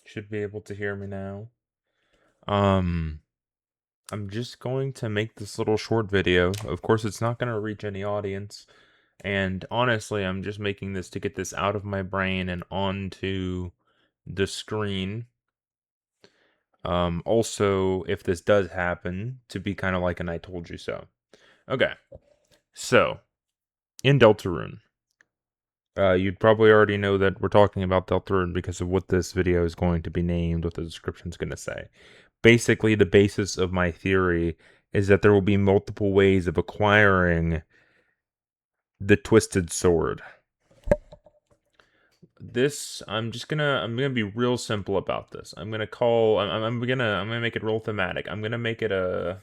Should be able to hear me now. Um, I'm just going to make this little short video. Of course, it's not going to reach any audience. And honestly, I'm just making this to get this out of my brain and onto the screen. Also, if this does happen, to be kind of like an I told you so. Okay, so in Deltarune, you'd probably already know that we're talking about Deltarune because of what this video is going to be named, what the description's going to say. Basically, the basis of my theory is that there will be multiple ways of acquiring the Twisted Sword. I'm gonna be real simple about this. I'm gonna make it real thematic. I'm gonna make it a,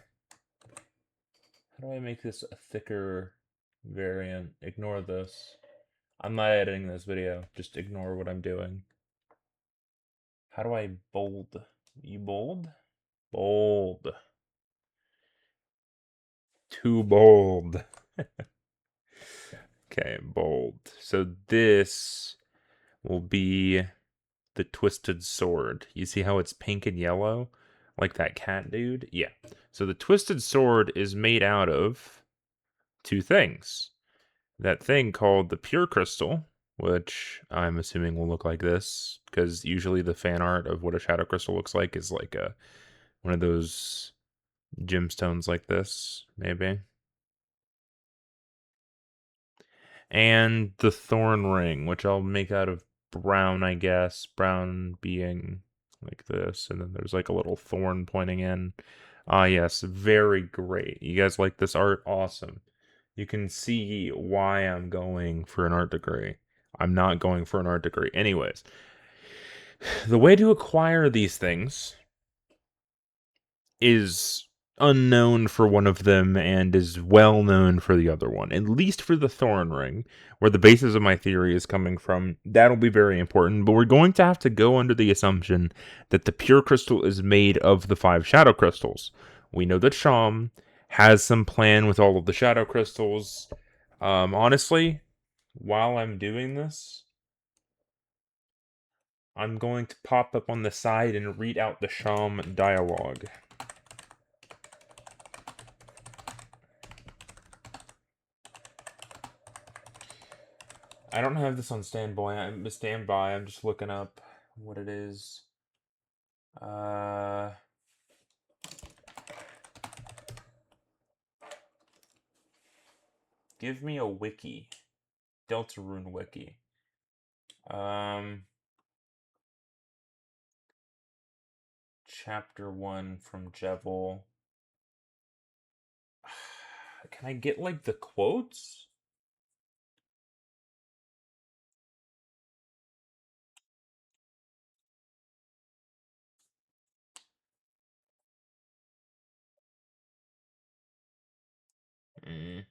how do I make this a thicker variant? Ignore this. I'm not editing this video. Just ignore what I'm doing. How do I bold? You bold? Bold. Too bold. Okay, bold. So this will be the Twisted Sword. You see how it's pink and yellow? Like that cat dude? Yeah. So the Twisted Sword is made out of two things. That thing called the Pure Crystal, which I'm assuming will look like this, because usually the fan art of what a Shadow Crystal looks like is like one of those gemstones like this, maybe. And the Thorn Ring, which I'll make out of brown, I guess. Brown being like this, and then there's like a little thorn pointing in. Ah, yes, very great. You guys like this art? Awesome. You can see why I'm going for an art degree. I'm not going for an art degree. Anyways, the way to acquire these things is unknown for one of them and is well known for the other one, at least for the Thorn Ring, where the basis of my theory is coming from. That'll be very important, but we're going to have to go under the assumption that the Pure Crystal is made of the 5 Shadow Crystals. We know that Sham has some plan with all of the Shadow Crystals. Honestly, while I'm doing this, I'm going to pop up on the side and read out the Sham dialogue. I don't have this on standby. I'm just looking up what it is. Uh, Give me a wiki. Deltarune wiki. Um, Chapter 1 from Jevil. Can I get like the quotes? Mm.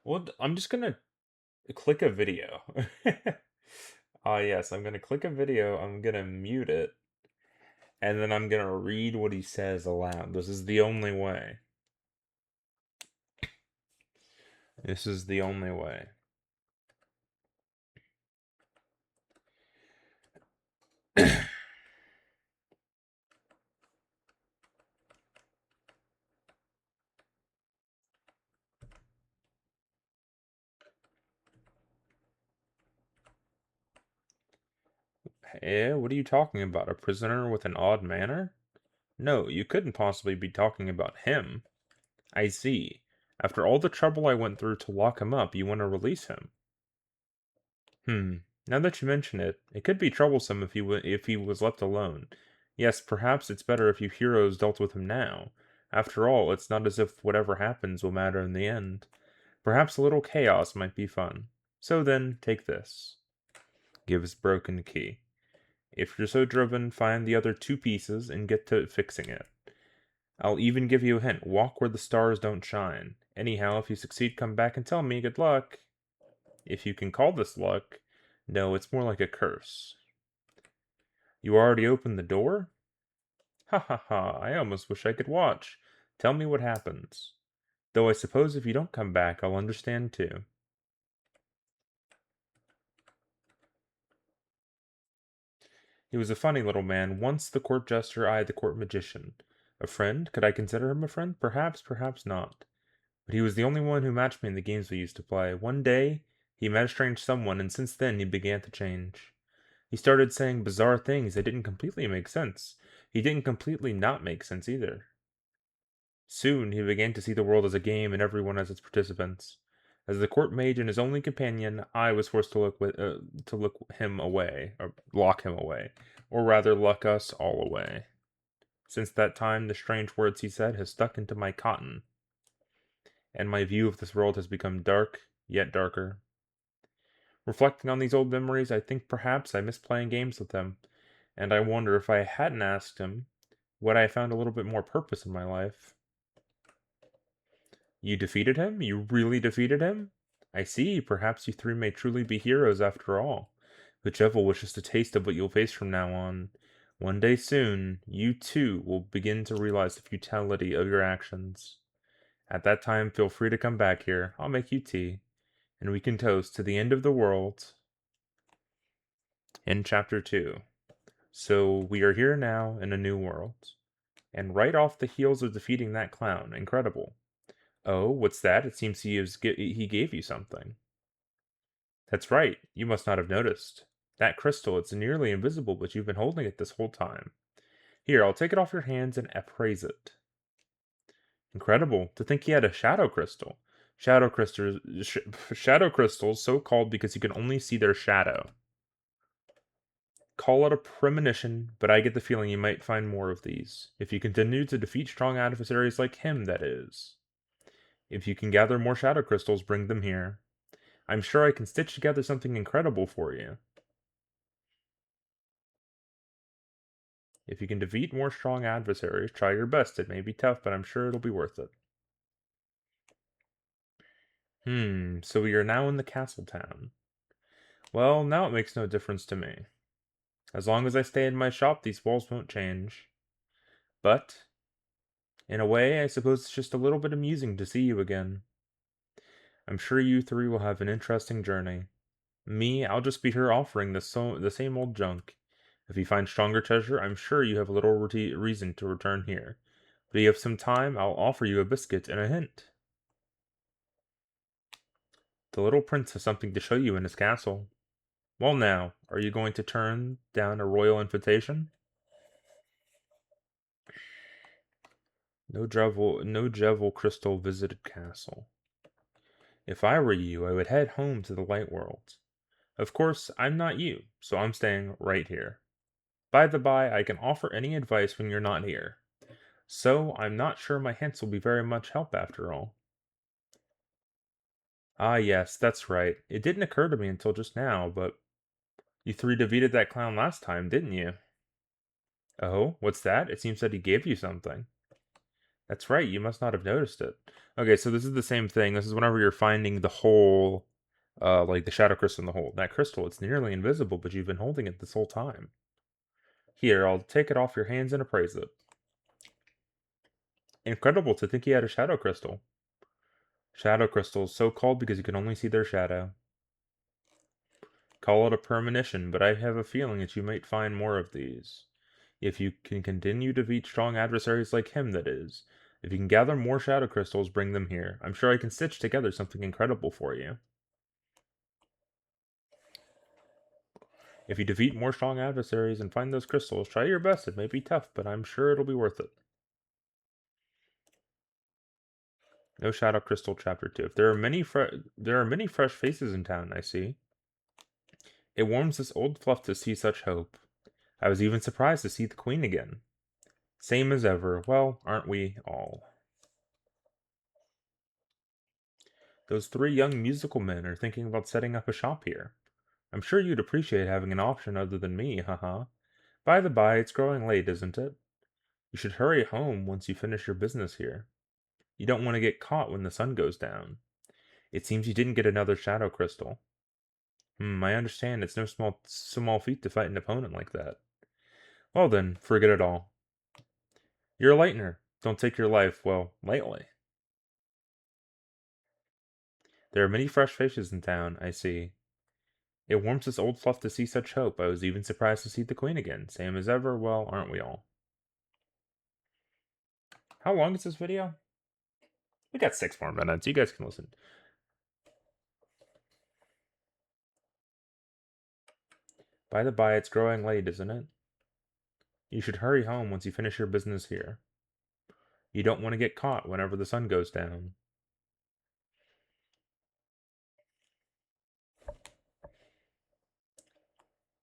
Well, I'm just gonna click a video. Yes, I'm gonna click a video. I'm gonna mute it, and then I'm gonna read what he says aloud. This is the only way. This is the only way. Eh, what are you talking about? A prisoner with an odd manner? No, you couldn't possibly be talking about him. I see. After all the trouble I went through to lock him up, you want to release him? Now that you mention it, it could be troublesome if he was left alone. Yes, perhaps it's better if you heroes dealt with him now. After all, it's not as if whatever happens will matter in the end. Perhaps a little chaos might be fun. So then, take this. Give his broken key. If you're so driven, find the other 2 pieces and get to fixing it. I'll even give you a hint. Walk where the stars don't shine. Anyhow, if you succeed, come back and tell me. Good luck. If you can call this luck. No, it's more like a curse. You already opened the door? Ha ha ha, I almost wish I could watch. Tell me what happens. Though I suppose if you don't come back, I'll understand too. He was a funny little man, once the court jester, I the court magician. A friend? Could I consider him a friend? Perhaps, perhaps not. But he was the only one who matched me in the games we used to play. One day, he met a strange someone, and since then he began to change. He started saying bizarre things that didn't completely make sense. He didn't completely not make sense either. Soon he began to see the world as a game and everyone as its participants. As the court mage and his only companion, I was forced to look him away, or lock him away, or rather lock us all away. Since that time, the strange words he said have stuck into my cotton, and my view of this world has become dark, yet darker. Reflecting on these old memories, I think perhaps I miss playing games with him, and I wonder if I hadn't asked him, would I have found a little bit more purpose in my life. You defeated him? You really defeated him? I see, perhaps you three may truly be heroes after all. But Jevel was just a taste of what you'll face from now on. One day soon, you too will begin to realize the futility of your actions. At that time, feel free to come back here. I'll make you tea, and we can toast to the end of the world in Chapter 2. So, we are here now in a new world. And right off the heels of defeating that clown. Incredible. Oh, what's that? It seems he gave you something. That's right. You must not have noticed. That crystal, it's nearly invisible, but you've been holding it this whole time. Here, I'll take it off your hands and appraise it. Incredible. To think he had a shadow crystal. Shadow crystals, so called because you can only see their shadow. Call it a premonition, but I get the feeling you might find more of these. If you continue to defeat strong adversaries like him, that is. If you can gather more shadow crystals, bring them here. I'm sure I can stitch together something incredible for you. If you can defeat more strong adversaries, try your best. It may be tough, but I'm sure it'll be worth it. So we are now in the castle town. Well, now it makes no difference to me. As long as I stay in my shop, these walls won't change. But, in a way, I suppose it's just a little bit amusing to see you again. I'm sure you three will have an interesting journey. Me, I'll just be here offering the same old junk. If you find stronger treasure, I'm sure you have a little reason to return here. But if you have some time, I'll offer you a biscuit and a hint. The little prince has something to show you in his castle. Well now, are you going to turn down a royal invitation? No Jevel Crystal visited castle. If I were you, I would head home to the light world. Of course, I'm not you, so I'm staying right here. By the by, I can offer any advice when you're not here. So, I'm not sure my hints will be very much help after all. Ah, yes, that's right. It didn't occur to me until just now, but you three defeated that clown last time, didn't you? Oh, what's that? It seems that he gave you something. That's right, you must not have noticed it. Okay, so this is the same thing. This is whenever you're finding the hole, like the shadow crystal in the hole. That crystal, it's nearly invisible, but you've been holding it this whole time. Here, I'll take it off your hands and appraise it. Incredible to think he had a shadow crystal. Shadow crystals, so called because you can only see their shadow. Call it a premonition, but I have a feeling that you might find more of these. If you can continue to defeat strong adversaries like him, that is. If you can gather more shadow crystals, bring them here. I'm sure I can stitch together something incredible for you. If you defeat more strong adversaries and find those crystals, try your best. It may be tough, but I'm sure it'll be worth it. No shadow crystal, chapter 2. If there are many fresh faces in town, I see. It warms this old fluff to see such hope. I was even surprised to see the queen again. Same as ever. Well, aren't we all? Those three young musical men are thinking about setting up a shop here. I'm sure you'd appreciate having an option other than me, haha. By the by, it's growing late, isn't it? You should hurry home once you finish your business here. You don't want to get caught when the sun goes down. It seems you didn't get another shadow crystal. I understand it's no small feat to fight an opponent like that. Well then, forget it all. You're a lightener. Don't take your life, well, lightly. There are many fresh faces in town, I see. It warms this old fluff to see such hope. I was even surprised to see the Queen again. Same as ever, well, aren't we all? How long is this video? We got 6 more minutes. You guys can listen. By the by, it's growing late, isn't it? You should hurry home once you finish your business here. You don't want to get caught whenever the sun goes down.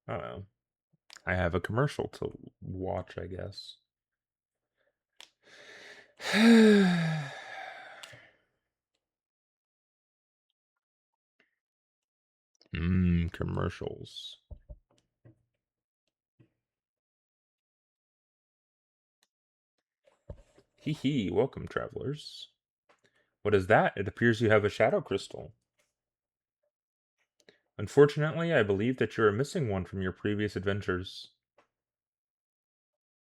Uh-oh. I have a commercial to watch, I guess. Commercials. Hee hee, welcome, travelers. What is that? It appears you have a shadow crystal. Unfortunately, I believe that you are missing one from your previous adventures.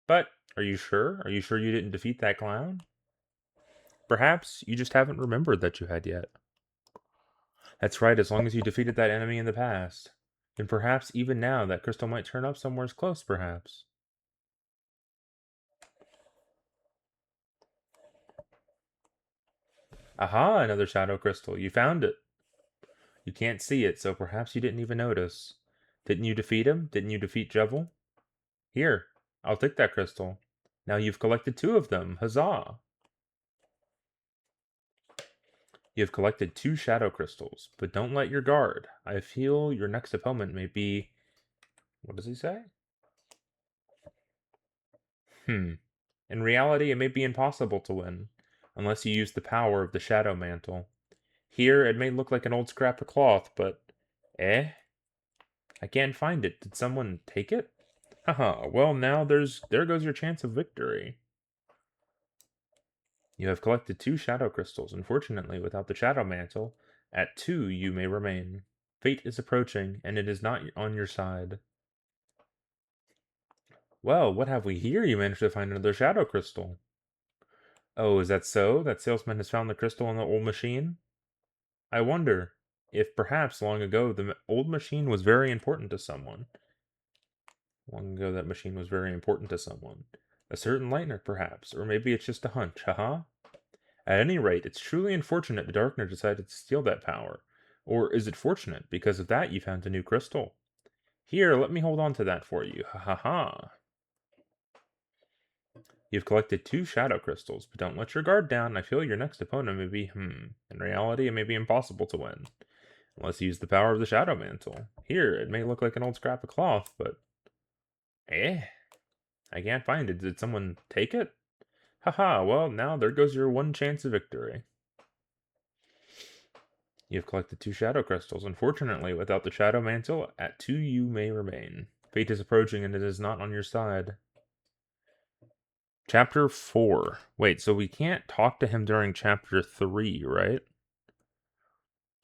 But, are you sure? Are you sure you didn't defeat that clown? Perhaps you just haven't remembered that you had yet. That's right, as long as you defeated that enemy in the past. And perhaps even now that crystal might turn up somewhere close, perhaps. Aha, another shadow crystal. You found it. You can't see it, so perhaps you didn't even notice. Didn't you defeat him? Didn't you defeat Jevil? Here, I'll take that crystal. Now you've collected 2 of them. Huzzah! You have collected 2 shadow crystals, but don't let your guard. I feel your next opponent may be... What does he say? In reality, it may be impossible to win, unless you use the power of the Shadow Mantle. Here, it may look like an old scrap of cloth, but... Eh? I can't find it. Did someone take it? Haha, well now there goes your chance of victory. You have collected 2 shadow crystals. Unfortunately, without the Shadow Mantle, at 2 you may remain. Fate is approaching, and it is not on your side. Well, what have we here? You managed to find another shadow crystal. Oh, is that so? That salesman has found the crystal in the old machine? I wonder if perhaps long ago the old machine was very important to someone. Long ago that machine was very important to someone. A certain lightner, perhaps, or maybe it's just a hunch, haha? At any rate, it's truly unfortunate the Darkner decided to steal that power. Or is it fortunate? Because of that you found a new crystal. Here, let me hold on to that for you, ha ha ha. You've collected 2 shadow crystals, but don't let your guard down. I feel your next opponent may be, In reality, it may be impossible to win. Unless you use the power of the Shadow Mantle. Here, it may look like an old scrap of cloth, but... I can't find it. Did someone take it? Haha, well, now there goes your one chance of victory. You've collected 2 shadow crystals. Unfortunately, without the Shadow Mantle, at 2 you may remain. Fate is approaching and it is not on your side. Chapter 4. Wait, so we can't talk to him during Chapter 3, right?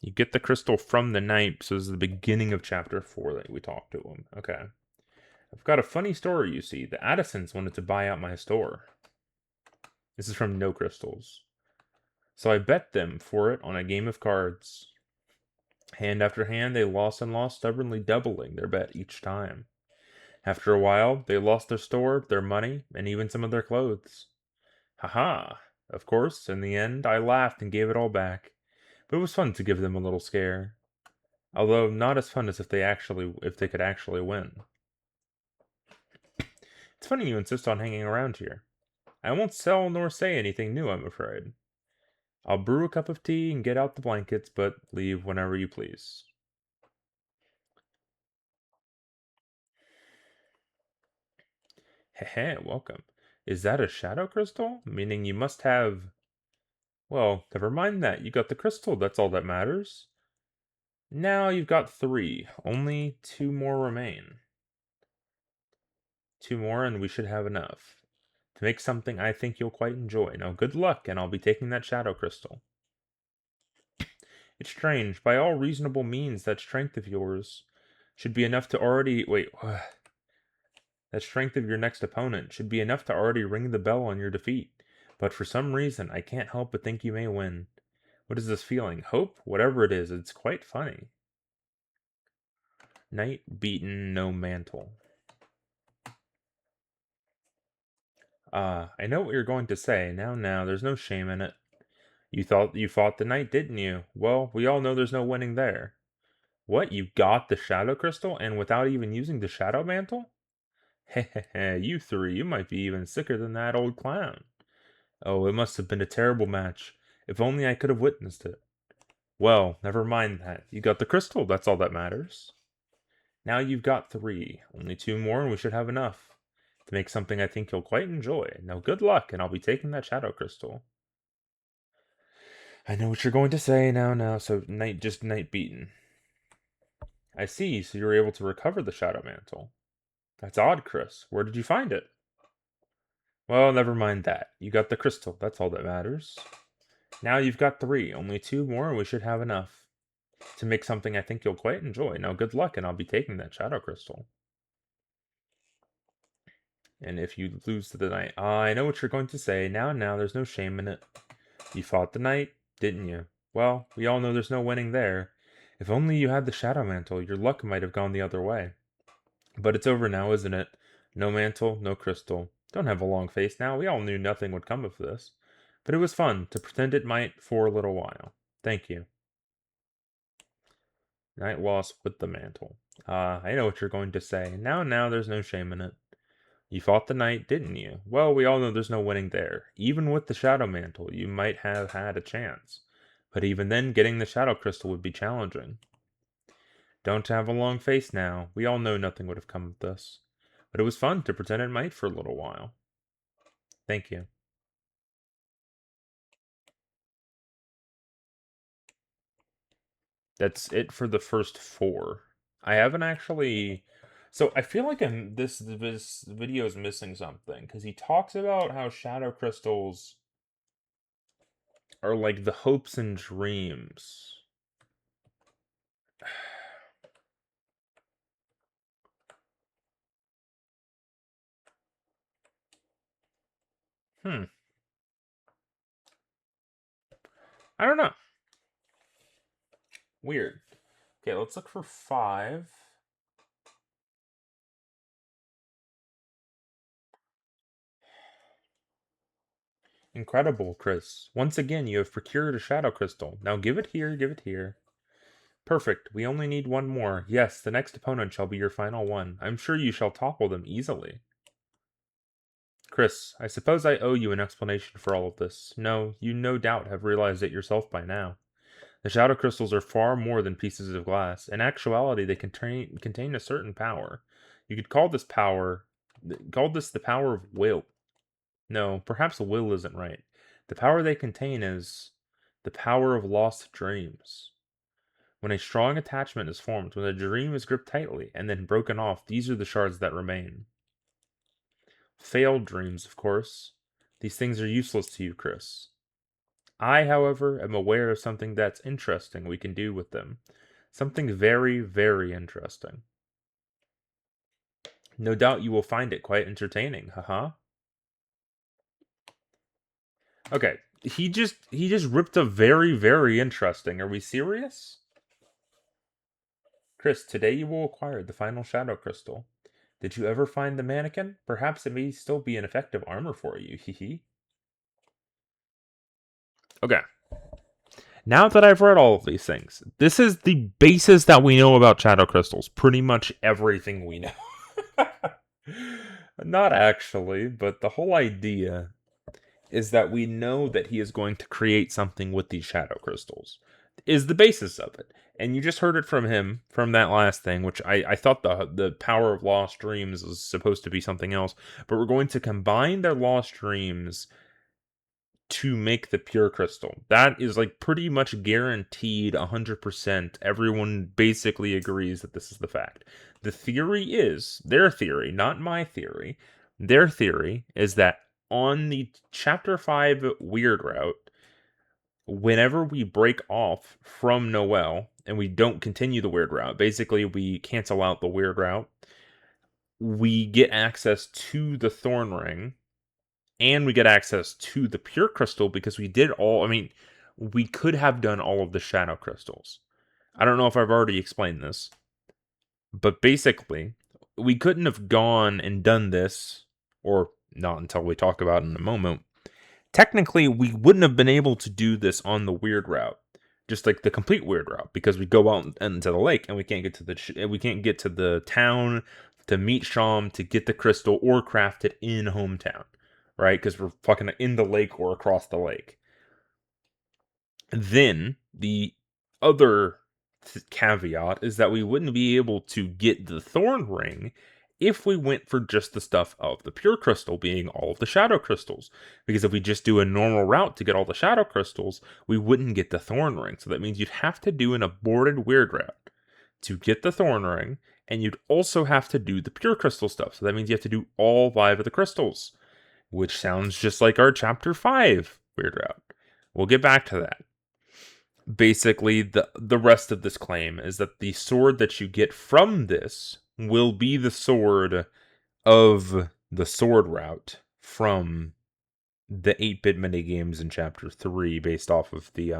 You get the crystal from the knight, so this is the beginning of Chapter 4 that we talk to him. Okay. I've got a funny story, you see. The Addisons wanted to buy out my store. This is from No Crystals. So I bet them for it on a game of cards. Hand after hand, they lost and lost, stubbornly doubling their bet each time. After a while, they lost their store, their money, and even some of their clothes. Haha! Of course, in the end, I laughed and gave it all back. But it was fun to give them a little scare. Although not as fun as if they could actually win. It's funny you insist on hanging around here. I won't sell nor say anything new, I'm afraid. I'll brew a cup of tea and get out the blankets, but leave whenever you please. Heh, welcome. Is that a shadow crystal? Meaning you must have... Well, never mind that. You got the crystal, that's all that matters. Now you've got 3. Only 2 more remain. 2 more and we should have enough. To make something I think you'll quite enjoy. Now good luck, and I'll be taking that shadow crystal. It's strange. By all reasonable means, that strength of yours should be enough to already... Wait, that strength of your next opponent should be enough to already ring the bell on your defeat. But for some reason, I can't help but think you may win. What is this feeling? Hope? Whatever it is, it's quite funny. Knight beaten, no mantle. I know what you're going to say. Now, there's no shame in it. You thought you fought the knight, didn't you? Well, we all know there's no winning there. What? You got the shadow crystal and without even using the shadow mantle? Heh, you three, you might be even sicker than that old clown. Oh, it must have been a terrible match. If only I could have witnessed it. Well, never mind that. You got the crystal, that's all that matters. Now you've got three. Only two more and we should have enough. To make something I think you'll quite enjoy. Now good luck, and I'll be taking that shadow crystal. I know what you're going to say now, so knight beaten. I see, so you were able to recover the shadow mantle. That's odd, Chris. Where did you find it? Well, never mind that. You got the crystal, that's all that matters. Now you've got three. Only two more and we should have enough. To make something I think you'll quite enjoy. Now good luck, and I'll be taking that shadow crystal. And if you lose to the knight, I know what you're going to say. Now, there's no shame in it. You fought the knight, didn't you? Well, we all know there's no winning there. If only you had the shadow mantle, your luck might have gone the other way. But it's over now, isn't it? No mantle, no crystal. Don't have a long face now. We all knew nothing would come of this. But it was fun to pretend it might for a little while. Thank you. Knight lost with the mantle. I know what you're going to say. Now, there's no shame in it. You fought the knight, didn't you? Well, we all know there's no winning there. Even with the shadow mantle, you might have had a chance. But even then, getting the shadow crystal would be challenging. Don't have a long face now. We all know nothing would have come of this. But it was fun to pretend it might for a little while. Thank you. That's it for the first four. I haven't actually. So I feel like this video is missing something because he talks about how shadow crystals are like the hopes and dreams. Hmm. I don't know. Weird. Okay, let's look for 5. Incredible, Chris. Once again, you have procured a shadow crystal. Now give it here, give it here. Perfect. We only need one more. Yes, the next opponent shall be your final one. I'm sure you shall topple them easily. Chris, I suppose I owe you an explanation for all of this. No, you no doubt have realized it yourself by now. The shadow crystals are far more than pieces of glass. In actuality, they contain a certain power. You could call this the power of will. No, perhaps will isn't right. The power they contain is the power of lost dreams. When a strong attachment is formed, when a dream is gripped tightly and then broken off, these are the shards that remain. Failed dreams, of course. These things are useless to you, Chris. I, however, am aware of something that's interesting we can do with them. Something very, very interesting. No doubt you will find it quite entertaining, haha. Okay, he just ripped a very, very interesting. Are we serious? Chris, today you will acquire the final shadow crystal. Did you ever find the mannequin? Perhaps it may still be an effective armor for you, hehe. Okay. Now that I've read all of these things, this is the basis that we know about shadow crystals. Pretty much everything we know. Not actually, but the whole idea is that we know that he is going to create something with these shadow crystals, is the basis of it. And you just heard it from him, from that last thing, which I thought the power of lost dreams was supposed to be something else. But we're going to combine their lost dreams to make the pure crystal. That is like pretty much guaranteed 100%. Everyone basically agrees that this is the fact. The theory is, their theory, not my theory, their theory is that on the chapter 5 weird route, whenever we break off from Noel and we don't continue the weird route, basically we cancel out the weird route, we get access to the thorn ring and we get access to the pure crystal because we did all. I mean, we could have done all of the shadow crystals. I don't know if I've already explained this, but basically, we couldn't have gone and done this, or not until we talk about it in a moment. Technically, we wouldn't have been able to do this on the weird route, just like the complete weird route, because we go out into the lake and we can't get to the town to meet Sham to get the crystal or craft it in hometown, right? Because we're fucking in the lake or across the lake. Then the other caveat is that we wouldn't be able to get the thorn ring if we went for just the stuff of the pure crystal, being all of the shadow crystals. Because if we just do a normal route to get all the shadow crystals, we wouldn't get the thorn ring. So that means you'd have to do an aborted weird route to get the thorn ring, and you'd also have to do the pure crystal stuff. So that means you have to do all 5 of the crystals, which sounds just like our chapter 5 weird route. We'll get back to that. Basically, the rest of this claim is that the sword that you get from this will be the sword of the sword route from the 8-bit minigames in chapter 3, based off of the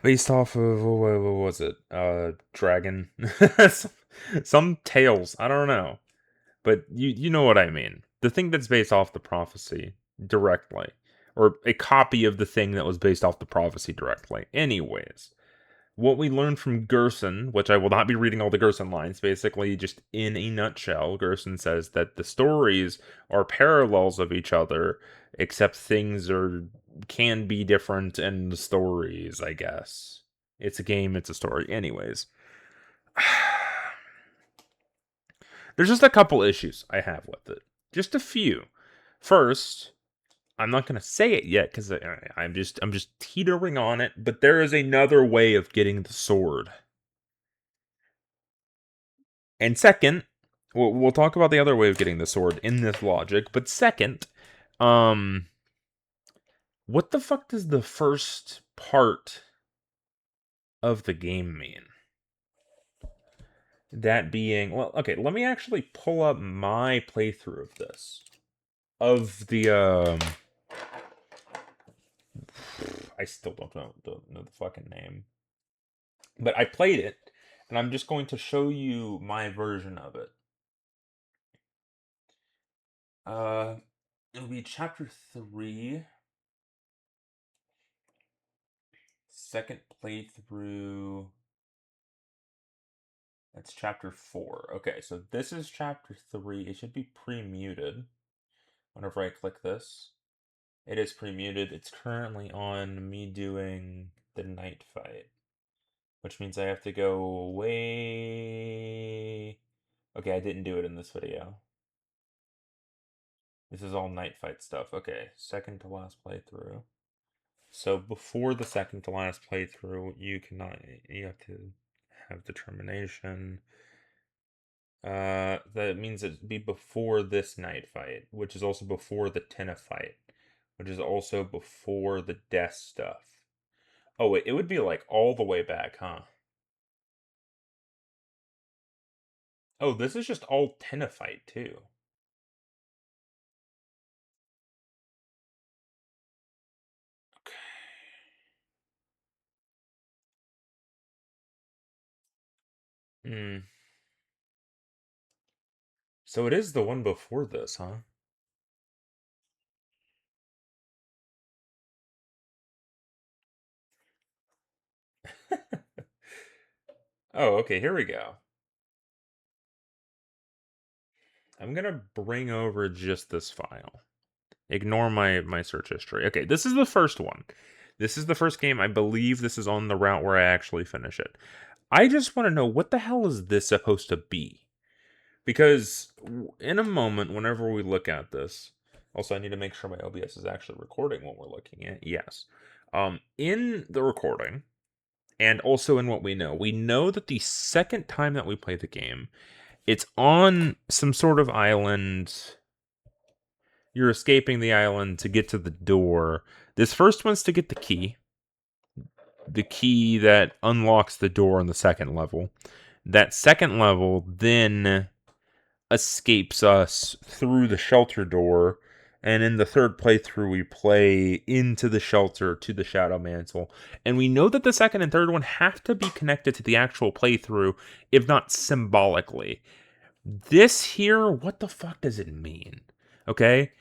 what was it, dragon, some tales, I don't know, but you know what I mean, the thing that's based off the prophecy directly, or a copy of the thing that was based off the prophecy directly. Anyways, what we learned from Gerson, which I will not be reading all the Gerson lines, basically just in a nutshell, Gerson says that the stories are parallels of each other, except things can be different in the stories, I guess. It's a game, it's a story. Anyways. There's just a couple issues I have with it. Just a few. First, I'm not going to say it yet because I'm just teetering on it, but there is another way of getting the sword. And second, we'll talk about the other way of getting the sword in this logic, but second, what the fuck does the first part of the game mean? That being, well, okay, let me actually pull up my playthrough of this. Of the, I still don't know the fucking name. But I played it, and I'm just going to show you my version of it. It'll be chapter 3. Second playthrough. That's chapter 4. Okay, so this is chapter 3. It should be pre-muted whenever I click this. It is pre-muted. It's currently on me doing the night fight, which means I have to go way... Okay, I didn't do it in this video. This is all night fight stuff. Okay, second to last playthrough. So before the second to last playthrough, you have to have determination. That means it'd be before this night fight, which is also before the Tenna fight, which is also before the death stuff. Oh wait, it would be like all the way back, huh? Oh, this is just all Tenna fight too. Hmm. So it is the one before this, huh? Oh, okay, here we go. I'm gonna bring over just this file. Ignore my search history. Okay, this is the first one. This is the first game. I believe this is on the route where I actually finish it. I just want to know, what the hell is this supposed to be? Because in a moment, whenever we look at this, also I need to make sure my OBS is actually recording what we're looking at. Yes. In the recording, and also in what we know that the second time that we play the game, it's on some sort of island. You're escaping the island to get to the door. This first one's to get the key. The key that unlocks the door on the second level. That second level then escapes us through the shelter door, and in the third playthrough we play into the shelter to the Shadow Mantle. And we know that the second and third one have to be connected to the actual playthrough, if not symbolically. This here, what the fuck does it mean? Okay?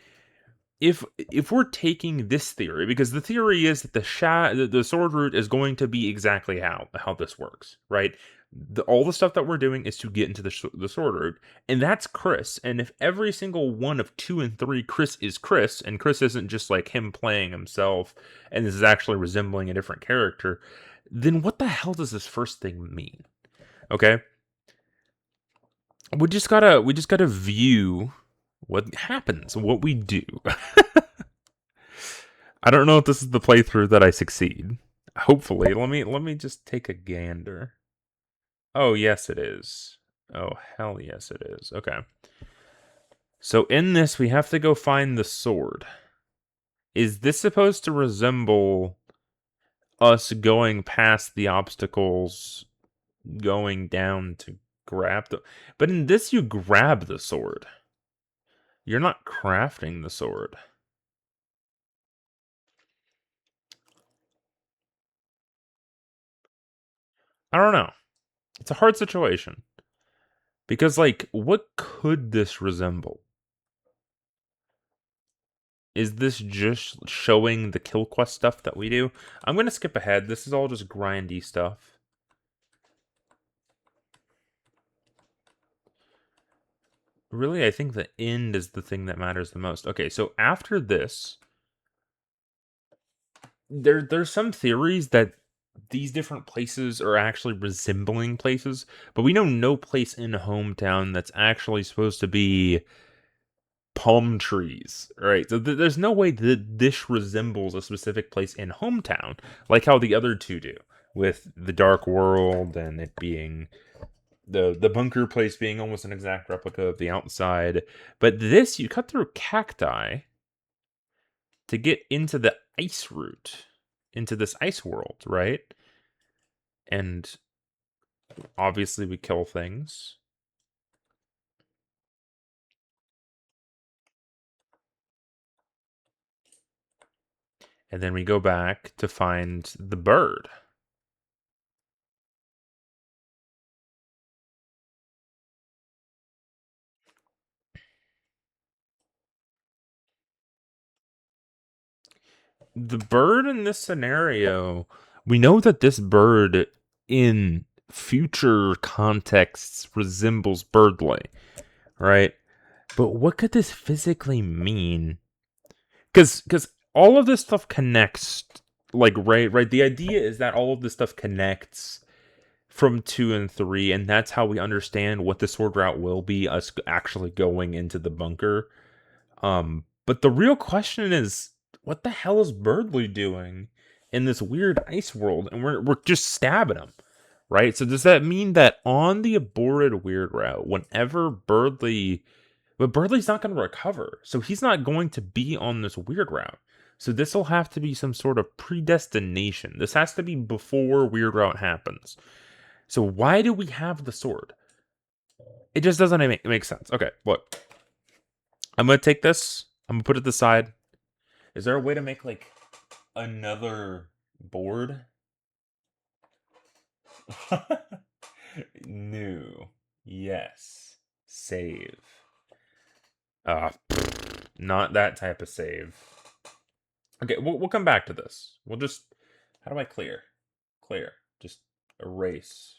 If we're taking this theory, because the theory is that the sword root is going to be exactly how this works, right? All the stuff that we're doing is to get into the sword root, and that's Chris. And if every single one of 2 and 3 Chris is Chris, and Chris isn't just like him playing himself, and this is actually resembling a different character, then what the hell does this first thing mean? Okay, we just gotta view what happens, what we do. I don't know if this is the playthrough that I succeed. Hopefully, let me just take a gander. Oh, yes it is. Oh, hell yes it is. Okay. So in this, we have to go find the sword. Is this supposed to resemble us going past the obstacles, going down to grab the... But in this, you grab the sword. You're not crafting the sword. I don't know. It's a hard situation. Because, like, what could this resemble? Is this just showing the kill quest stuff that we do? I'm going to skip ahead. This is all just grindy stuff. Really, I think the end is the thing that matters the most. Okay, so after this, there's some theories that these different places are actually resembling places, but we know no place in Hometown that's actually supposed to be palm trees, right? So there's no way that this resembles a specific place in Hometown, like how the other two do, with the Dark World and it being the bunker place being almost an exact replica of the outside. But this, you cut through cacti to get into the ice route, into this ice world, right? And obviously we kill things. And then we go back to find the bird. The bird in this scenario, we know that this bird in future contexts resembles Birdley, right? But what could this physically mean? Because all of this stuff connects, like right. The idea is that all of this stuff connects from 2 and 3, and that's how we understand what the sword route will be. Us actually going into the bunker. But the real question is, what the hell is Birdley doing in this weird ice world? And we're just stabbing him, right? So does that mean that on the aborted weird route, whenever Birdley, but Birdley's not going to recover, so he's not going to be on this weird route. So this will have to be some sort of predestination. This has to be before weird route happens. So why do we have the sword? It just doesn't make sense. Okay, look. I'm going to take this. I'm going to put it aside. Is there a way to make, like, another board? New. Yes. Save. Not that type of save. Okay, we'll come back to this. We'll just... How do I clear? Clear. Just erase.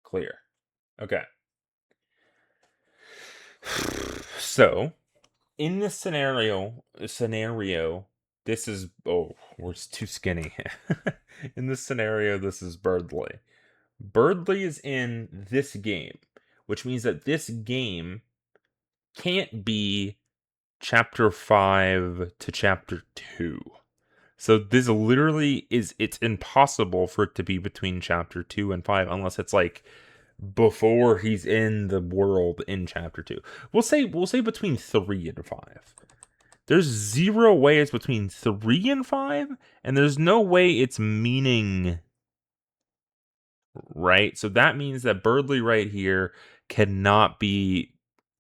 Clear. Okay. So, in this scenario, this is... Oh, we're too skinny. In this scenario, this is Birdley. Birdley is in this game, which means that this game can't be chapter 5 to chapter 2. So this literally it's impossible for it to be between chapter 2 and 5 unless it's like before he's in the world in chapter 2. We'll say between 3 and 5. There's zero way it's between 3 and 5, and there's no way it's meaning right? So that means that Birdly right here cannot be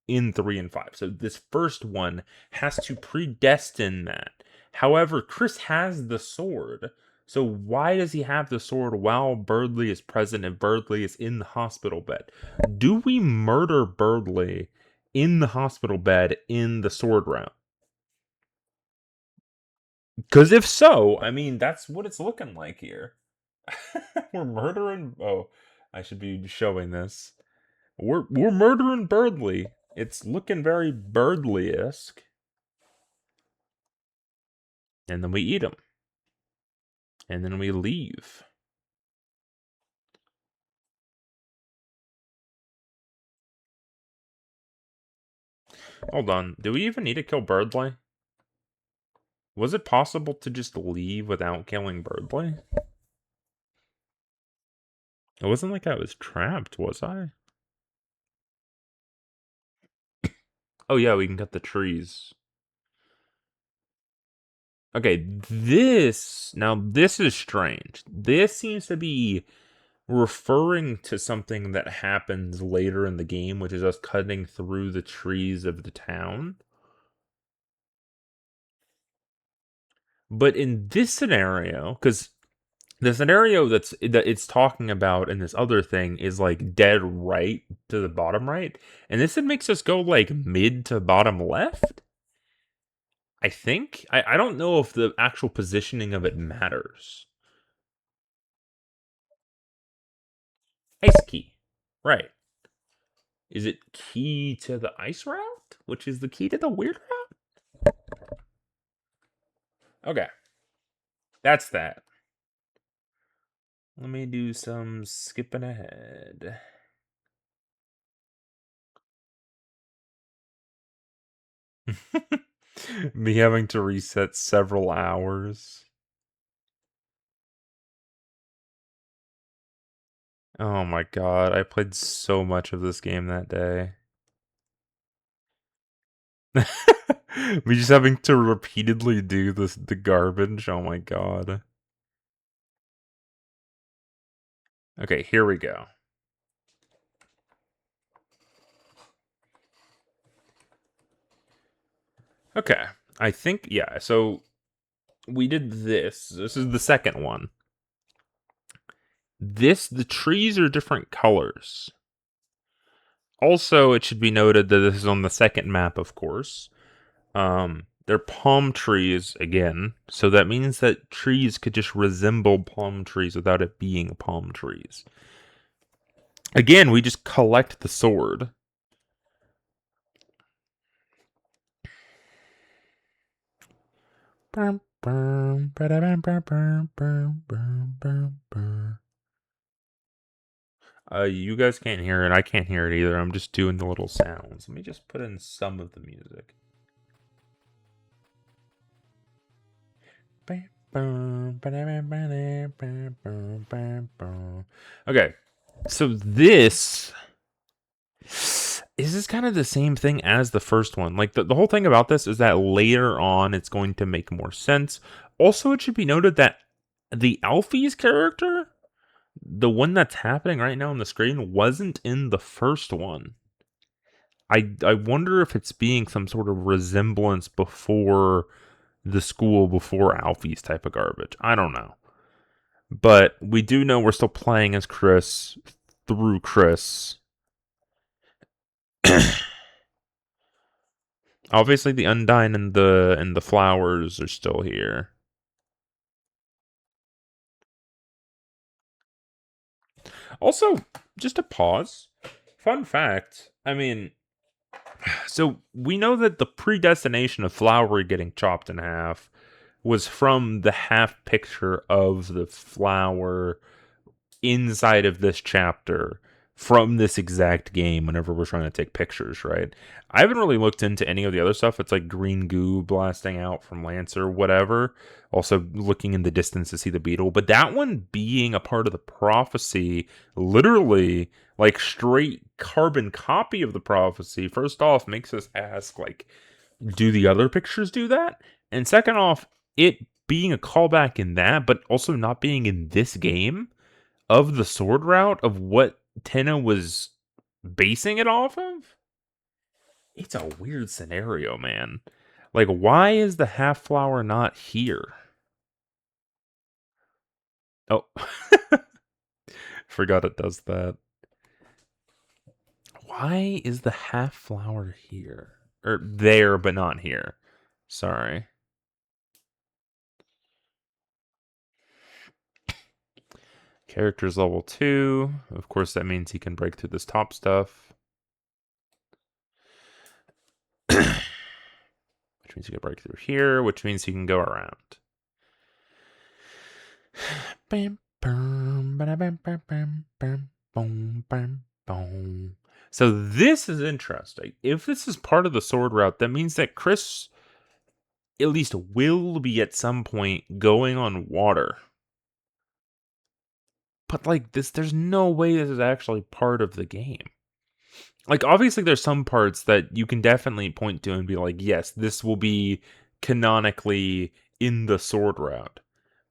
in 3 and 5. So this first one has to predestine that. However, Chris has the sword. So why does he have the sword while Birdly is present and Birdly is in the hospital bed? Do we murder Birdly in the hospital bed in the sword round? Because if so, I mean, that's what it's looking like here. We're murdering. Oh, I should be showing this. We're murdering Birdly. It's looking very Birdly-esque. And then we eat them. And then we leave. Hold on. Do we even need to kill Birdly? Was it possible to just leave without killing Birdly? It wasn't like I was trapped, was I? Oh yeah, we can cut the trees. Okay, this is strange. This seems to be referring to something that happens later in the game, which is us cutting through the trees of the town. But in this scenario, because the scenario that it's talking about in this other thing is like dead right to the bottom right, and this makes us go like mid to bottom left. I think I don't know if the actual positioning of it matters. Ice key, right? Is it key to the ice route, which is the key to the weird route? Okay, that's that. Let me do some skipping ahead. Me having to reset several hours. Oh my god, I played so much of this game that day. Me just having to repeatedly do the garbage. Oh my god. Okay, here we go. Okay, I think, yeah, so we did this. This is the second one. The trees are different colors. Also, it should be noted that this is on the second map, of course. They're palm trees again, so that means that trees could just resemble palm trees without it being palm trees. Again, we just collect the sword. You guys can't hear it. I can't hear it either. I'm just doing the little sounds. Let me just put in some of the music. Okay, so this is kind of the same thing as the first one. Like the whole thing about this is that later on it's going to make more sense. Also, it should be noted that the Alfie's character, the one that's happening right now on the screen, wasn't in the first one. I wonder if it's being some sort of resemblance before the school, before Alfie's type of garbage. I don't know. But we do know we're still playing as Chris through Chris. Obviously the Undyne and the flowers are still here. Also, just a pause. Fun fact, I mean, so we know that the predestination of Flowery getting chopped in half was from the half picture of the flower inside of this chapter from this exact game whenever we're trying to take pictures, right? I haven't really looked into any of the other stuff. It's like green goo blasting out from Lancer, whatever. Also looking in the distance to see the beetle. But that one being a part of the prophecy, literally like straight carbon copy of the prophecy, first off, makes us ask, like, do the other pictures do that? And second off, it being a callback in that, but also not being in this game, of the sword route of what Tenna was basing it off of? It's a weird scenario, man. Like, why is the half flower not here? Oh, forgot it does that. Why is the half flower here? Or there, but not here. Sorry. Character's level 2. Of course, that means he can break through this top stuff. Which means he can break through here, which means he can go around. So this is interesting. If this is part of the sword route, that means that Chris at least will be at some point going on water. But like this, there's no way this is actually part of the game. Like obviously there's some parts that you can definitely point to and be like, yes, this will be canonically in the sword route.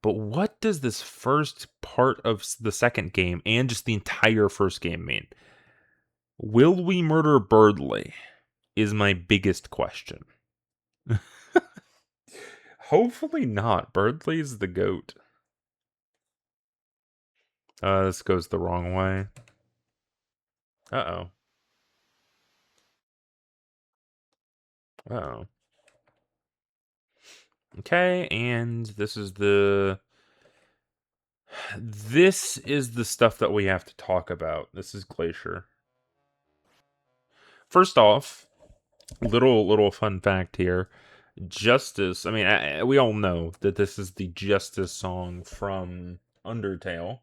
But what does this first part of the second game and just the entire first game mean? Will we murder Birdley? Is my biggest question. Hopefully not. Birdley's the goat. This goes the wrong way. Uh-oh. Uh-oh. Okay, and this is the stuff that we have to talk about. This is Glacier. First off, little fun fact here. Justice, I mean, we all know that this is the Justice song from Undertale.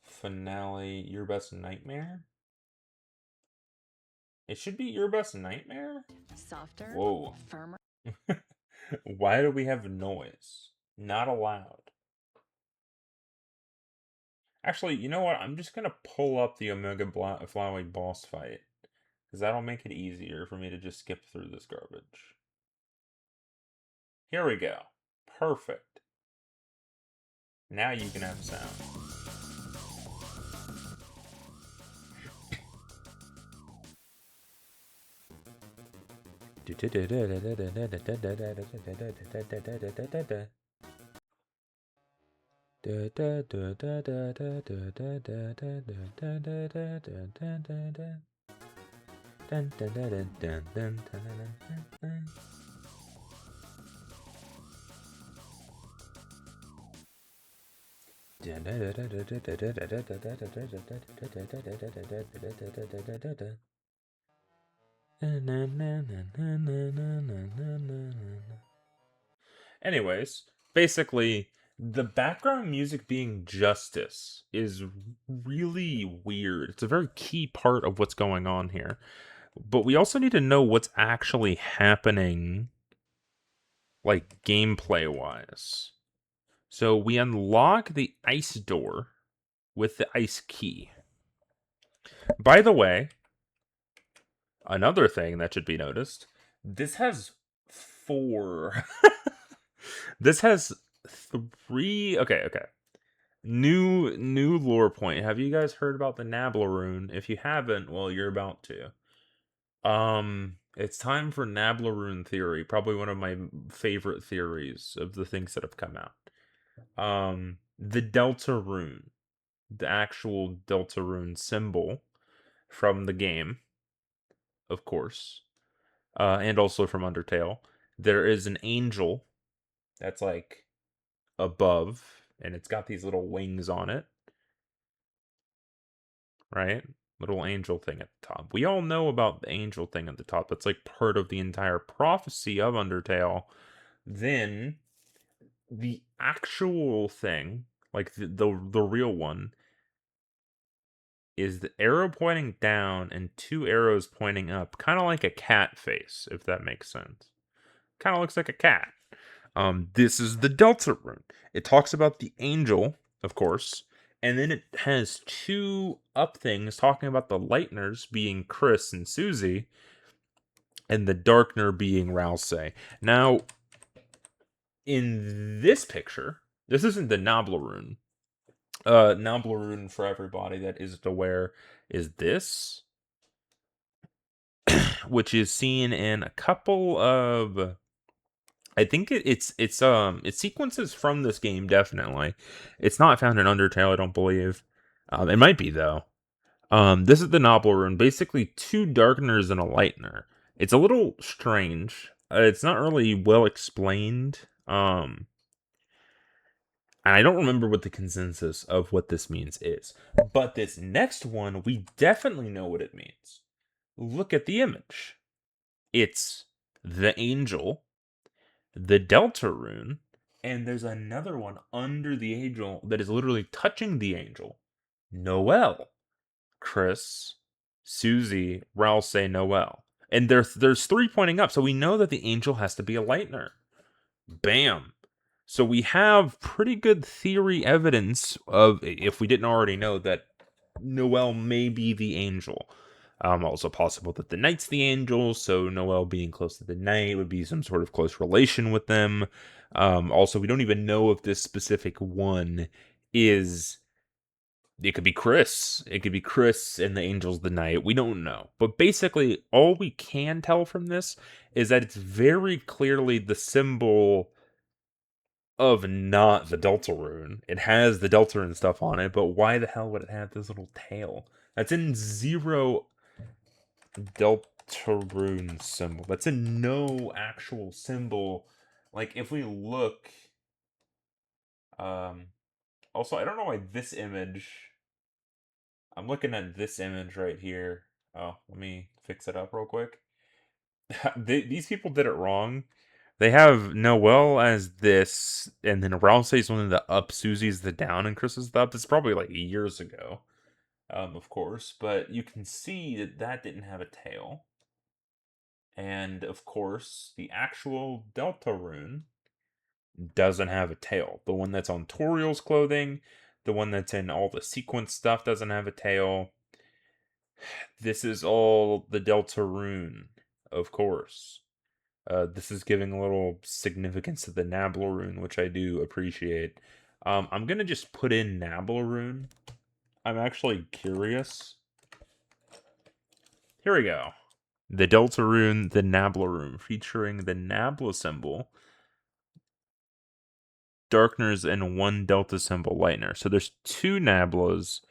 Finale, Your Best Nightmare? It should be Your Best Nightmare? Softer, whoa. firmer. Why do we have noise? Not allowed. Actually, you know what? I'm just gonna pull up the Omega Flyweight boss fight. Because that'll make it easier for me to just skip through this garbage. Here we go. Perfect. Now you can have sound. Anyways, basically, the background music being Justice is really weird. It's a very key part of what's going on here. But we also need to know what's actually happening, like, gameplay-wise. So we unlock the ice door with the ice key. By the way, another thing that should be noticed, this has 4. This has 3. Okay. New lore point. Have you guys heard about the Nablarune? If you haven't, well, you're about to. It's time for Nablarune theory. Probably one of my favorite theories of the things that have come out. The Deltarune, the actual Deltarune symbol from the game, of course, and also from Undertale. There is an angel that's like above, and it's got these little wings on it, right? Little angel thing at the top. We all know about the angel thing at the top. That's like part of the entire prophecy of Undertale. Then the actual thing, like the real one, is the arrow pointing down and 2 arrows pointing up, kind of like a cat face, if that makes sense. Kind of looks like a cat. This is the Deltarune. It talks about the angel, of course, And then it has two up things talking about the lighteners being Chris and Susie, and the darkener being Rousey. Now, in this picture, this isn't the Nablarune. Nablarune, for everybody that isn't aware, is this, which is seen in a couple of. I think it's sequences from this game, definitely. It's not found in Undertale, I don't believe. It might be though. This is the Nablarune, basically two darkeners and a lightener. It's a little strange. It's not really well explained. And I don't remember what the consensus of what this means is. But this next one, we definitely know what it means. Look at the image. It's the angel, the Deltarune, and there's another one under the angel that is literally touching the angel. Noelle, Chris, Susie, Rousey, Noelle. And there's three pointing up, so we know that the angel has to be a lightener. Bam. So we have pretty good theory evidence of, if we didn't already know, that Noelle may be the angel. Also possible that the knight's the angel, so Noelle being close to the knight would be some sort of close relation with them. Also, we don't even know if this specific one is. It could be Chris. It could be Chris and the angel's the knight. We don't know. But basically, all we can tell from this is that it's very clearly the symbol of not the Deltarune. It has the Deltarune stuff on it, but why the hell would it have this little tail? That's in zero Deltarune symbol. That's in no actual symbol. Like, if we look... Also, I don't know why this image... I'm looking at this image right here. Oh, let me fix it up real quick. These people did it wrong. They have Noelle as this, and then Rousey's one of the up, Susie's the down, and Chris is the up. It's probably like years ago, of course, but you can see that that didn't have a tail. And of course, the actual Deltarune doesn't have a tail. The one that's on Toriel's clothing, the one that's in all the sequence stuff doesn't have a tail. This is all the Deltarune, of course. This is giving a little significance to the Nablarune, which I do appreciate. I'm going to just put in Nablarune. I'm actually curious. Here we go. The Deltarune, the Nablarune, featuring the Nabla symbol, Darkners, and one Delta symbol, Lightener. So there's two Nablas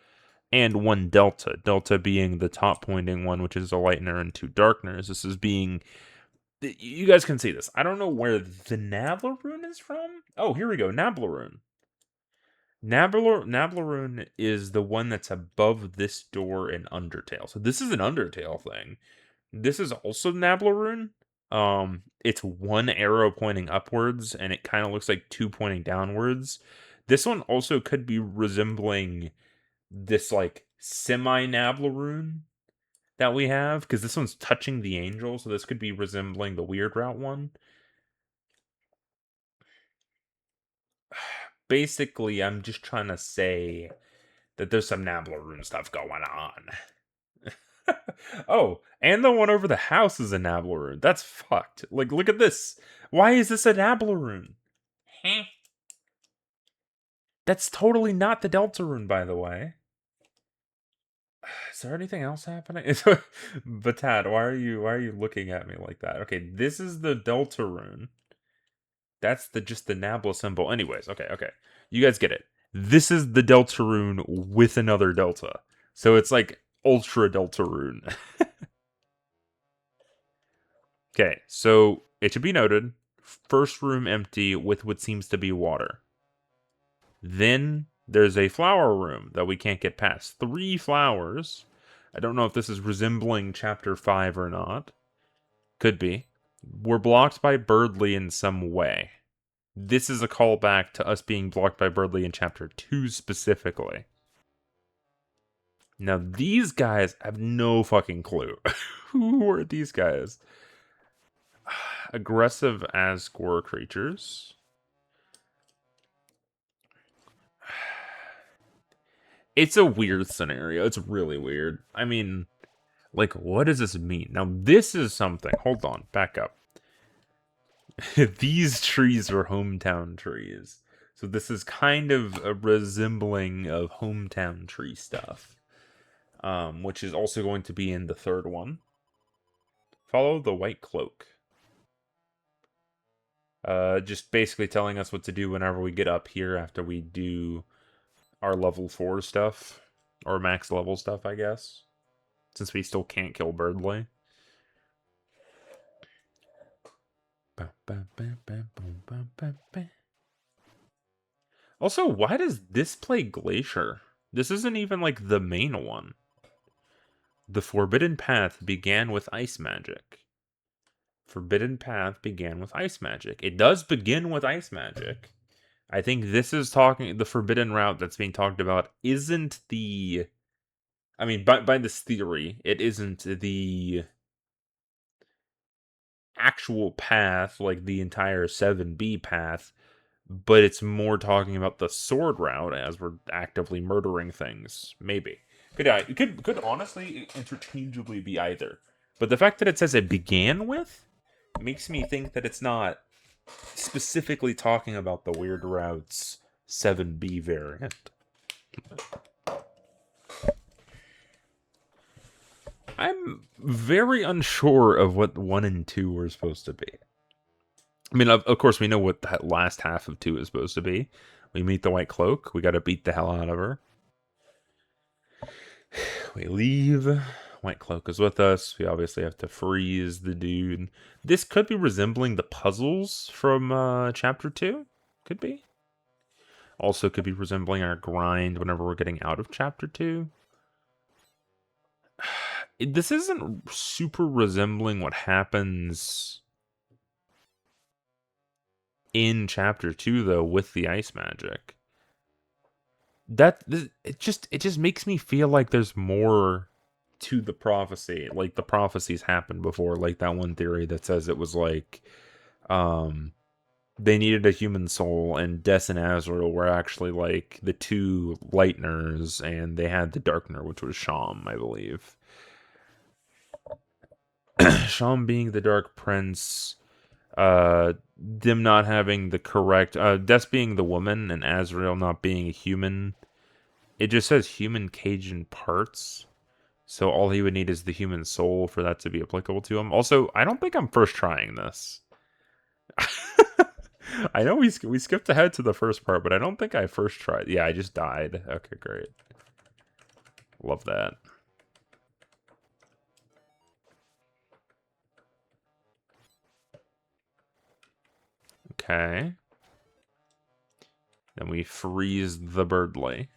and one Delta. Delta being the top pointing one, which is a Lightener, and two Darkners. This is being... You guys can see this. I don't know where the Nablarune is from. Oh, here we go. Nablarune. Nablarune is the one that's above this door in Undertale. So this is an Undertale thing. This is also Nablarune. It's one arrow pointing upwards, and it kind of looks like two pointing downwards. This one also could be resembling this, like, semi-Nablarune that we have, because this one's touching the angel, so this could be resembling the Weird Route one. Basically, I'm just trying to say that there's some Nablarune stuff going on. Oh, and the one over the house is a Nablarune. That's fucked. Like, look at this. Why is this a Nablarune? That's totally not the Deltarune, by the way. Is there anything else happening? Batad, why are you looking at me like that? Okay, this is the Deltarune. That's just the Nabla symbol. Anyways, okay. You guys get it. This is the Deltarune with another Delta. So it's like Ultra Deltarune. Okay, so it should be noted, first room empty with what seems to be water. Then there's a flower room that we can't get past. 3 flowers. I don't know if this is resembling Chapter 5 or not. Could be. We're blocked by Birdly in some way. This is a callback to us being blocked by Birdly in Chapter 2 specifically. Now, these guys have no fucking clue. Who are these guys? Aggressive Asgore creatures. It's a weird scenario. It's really weird. I mean, like, what does this mean? Now, this is something. Hold on, back up. These trees are hometown trees. So this is kind of a resembling of hometown tree stuff, which is also going to be in the third one. Follow the white cloak. Just basically telling us what to do whenever we get up here after we do our level 4 stuff. Or max level stuff, I guess. Since we still can't kill Birdley. Also, why does this play Glacier? This isn't even like the main one. The Forbidden Path began with ice magic. Forbidden Path began with ice magic. It does begin with ice magic. I think this is talking, the forbidden route that's being talked about isn't the, I mean, by this theory, it isn't the actual path, like the entire 7B path, but it's more talking about the sword route as we're actively murdering things. Maybe. Could honestly interchangeably be either. But the fact that it says it began with makes me think that it's not specifically talking about the Weird Routes 7B variant. I'm very unsure of what 1 and 2 were supposed to be. I mean, of course, we know what that last half of 2 is supposed to be. We meet the White Cloak. We got to beat the hell out of her. We leave. White Cloak is with us. We obviously have to freeze the dude. This could be resembling the puzzles from Chapter 2. Could be. Also could be resembling our grind whenever we're getting out of Chapter 2. This isn't super resembling what happens in Chapter 2, though, with the ice magic. It just makes me feel like there's more to the prophecy. Like, the prophecies happened before. Like, that one theory that says it was like, they needed a human soul, and Des and Azrael were actually like the two Lighteners, and they had the Darkener, which was Sham, I believe. Sham being the Dark Prince, them not having the correct, Des being the woman, and Azrael not being a human. It just says human Cajun parts, so all he would need is the human soul for that to be applicable to him. Also, I don't think I'm first trying this. I know we skipped ahead to the first part, but I don't think I first tried. Yeah, I just died. Okay, great. Love that. Okay. Then we freeze the Birdley.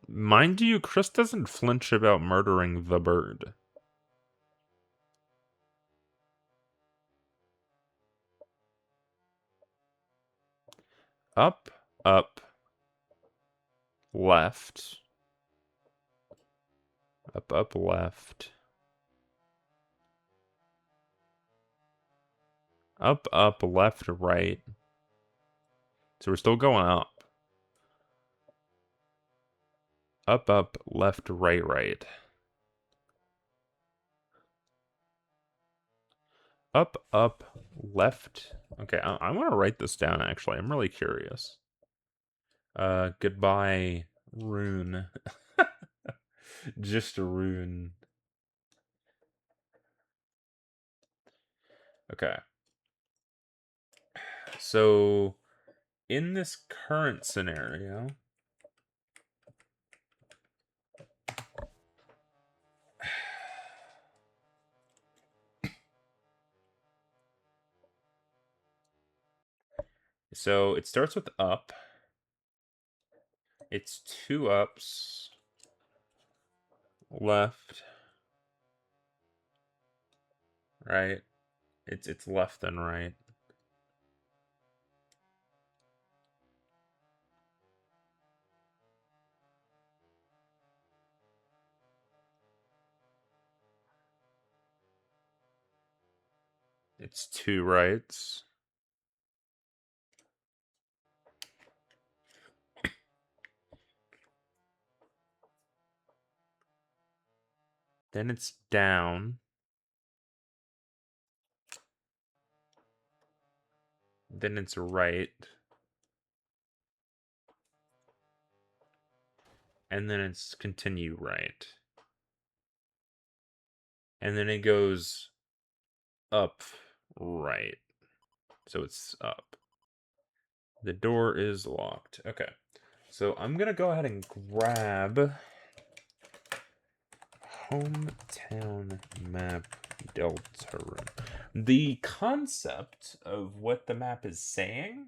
Mind you, Chris doesn't flinch about murdering the bird. Up, up, left. Up, up, left. Up, up, left, right. So we're still going up. Up, up, left, right, right. Up, up, left. Okay, I want to write this down, actually. I'm really curious. Goodbye, rune. Just a rune. Okay. So, in this current scenario, so it starts with up. It's 2 ups. Left. Right. It's left and right. It's 2 rights. Then it's down. Then it's right. And then it's continue right. And then it goes up right. So it's up. The door is locked. Okay. So I'm going to go ahead and grab hometown map Deltarune. The concept of what the map is saying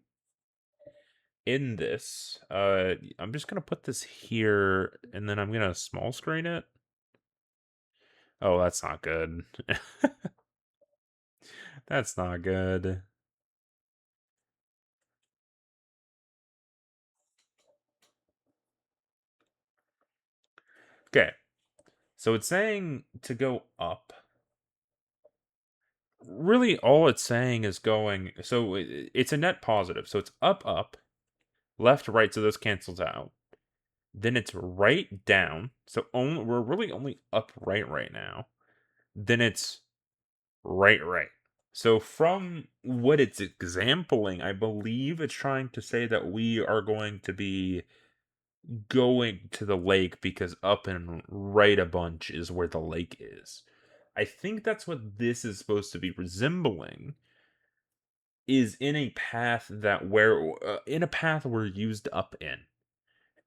in this, I'm just going to put this here and then I'm going to small screen it. Oh, that's not good. That's not good. Okay. So it's saying to go up. Really, all it's saying is going. So it's a net positive. So it's up, up, left, right. So this cancels out. Then it's right, down. So we're really only up, right now. Then it's right, right. So from what it's exampling, I believe it's trying to say that we are going to be going to the lake because up and right a bunch is where the lake is. I think that's what this is supposed to be resembling, is in a path that in a path we're used up in.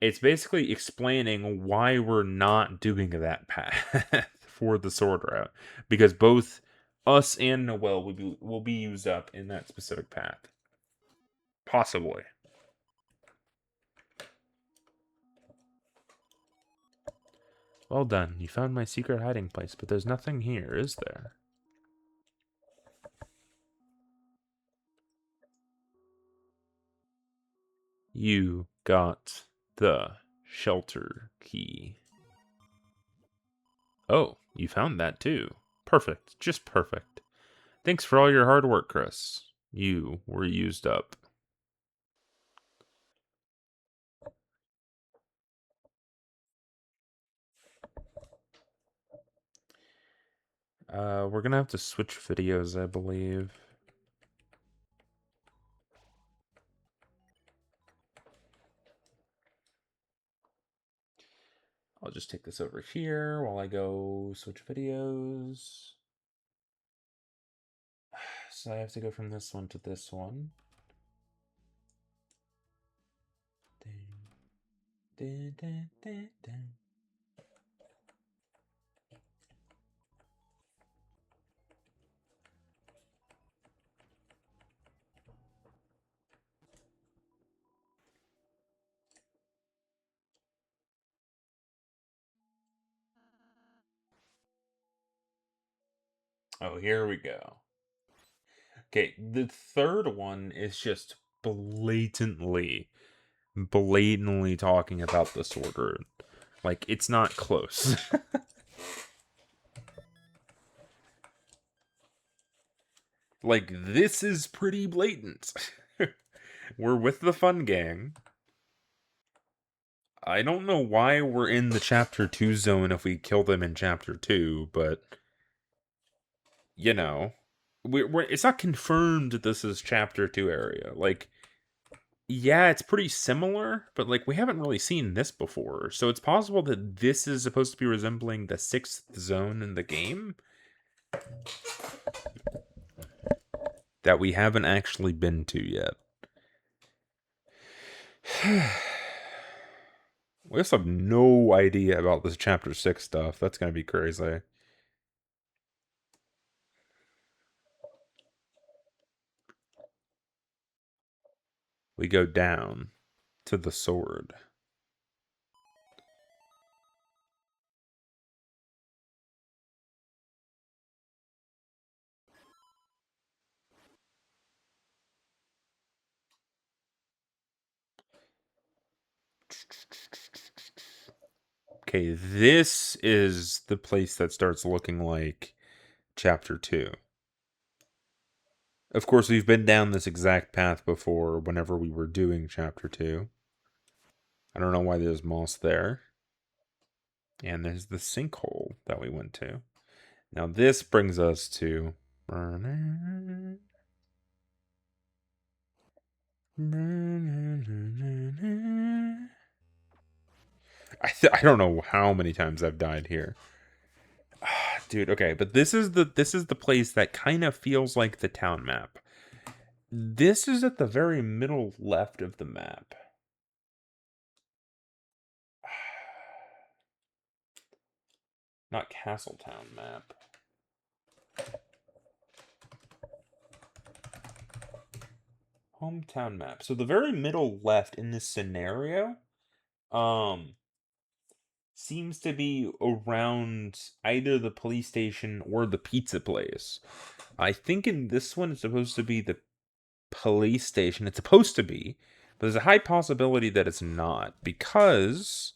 It's basically explaining why we're not doing that path for the sword route, because both us and Noel will be used up in that specific path. Possibly. Well done. You found my secret hiding place, but there's nothing here, is there? You got the shelter key. Oh, you found that too. Perfect. Just perfect. Thanks for all your hard work, Chris. You were used up. We're gonna have to switch videos, I believe. I'll just take this over here while I go switch videos. So I have to go from this one to this one. Dun, dun, dun, dun. Oh, here we go. Okay, the third one is just blatantly talking about the sorter. Like, it's not close. Like, this is pretty blatant. We're with the fun gang. I don't know why we're in the chapter 2 zone if we kill them in chapter 2, but you know, it's not confirmed that this is chapter 2 area. Like, yeah, it's pretty similar, but like we haven't really seen this before. So it's possible that this is supposed to be resembling the 6th zone in the game that we haven't actually been to yet. We also have no idea about this chapter 6 stuff. That's going to be crazy. We go down to the sword. Okay, this is the place that starts looking like chapter 2. Of course, we've been down this exact path before whenever we were doing chapter 2. I don't know why there's moss there. And there's the sinkhole. that we went to. Now this brings us to I don't know how many times I've died here. Dude, okay, but this is the place that kind of feels like the town map. This is at the very middle left of the map. Not Castletown map. Hometown map. So the very middle left in this scenario, seems to be around either the police station or the pizza place. I think in this one it's supposed to be the police station. It's supposed to be, but there's a high possibility that it's not, because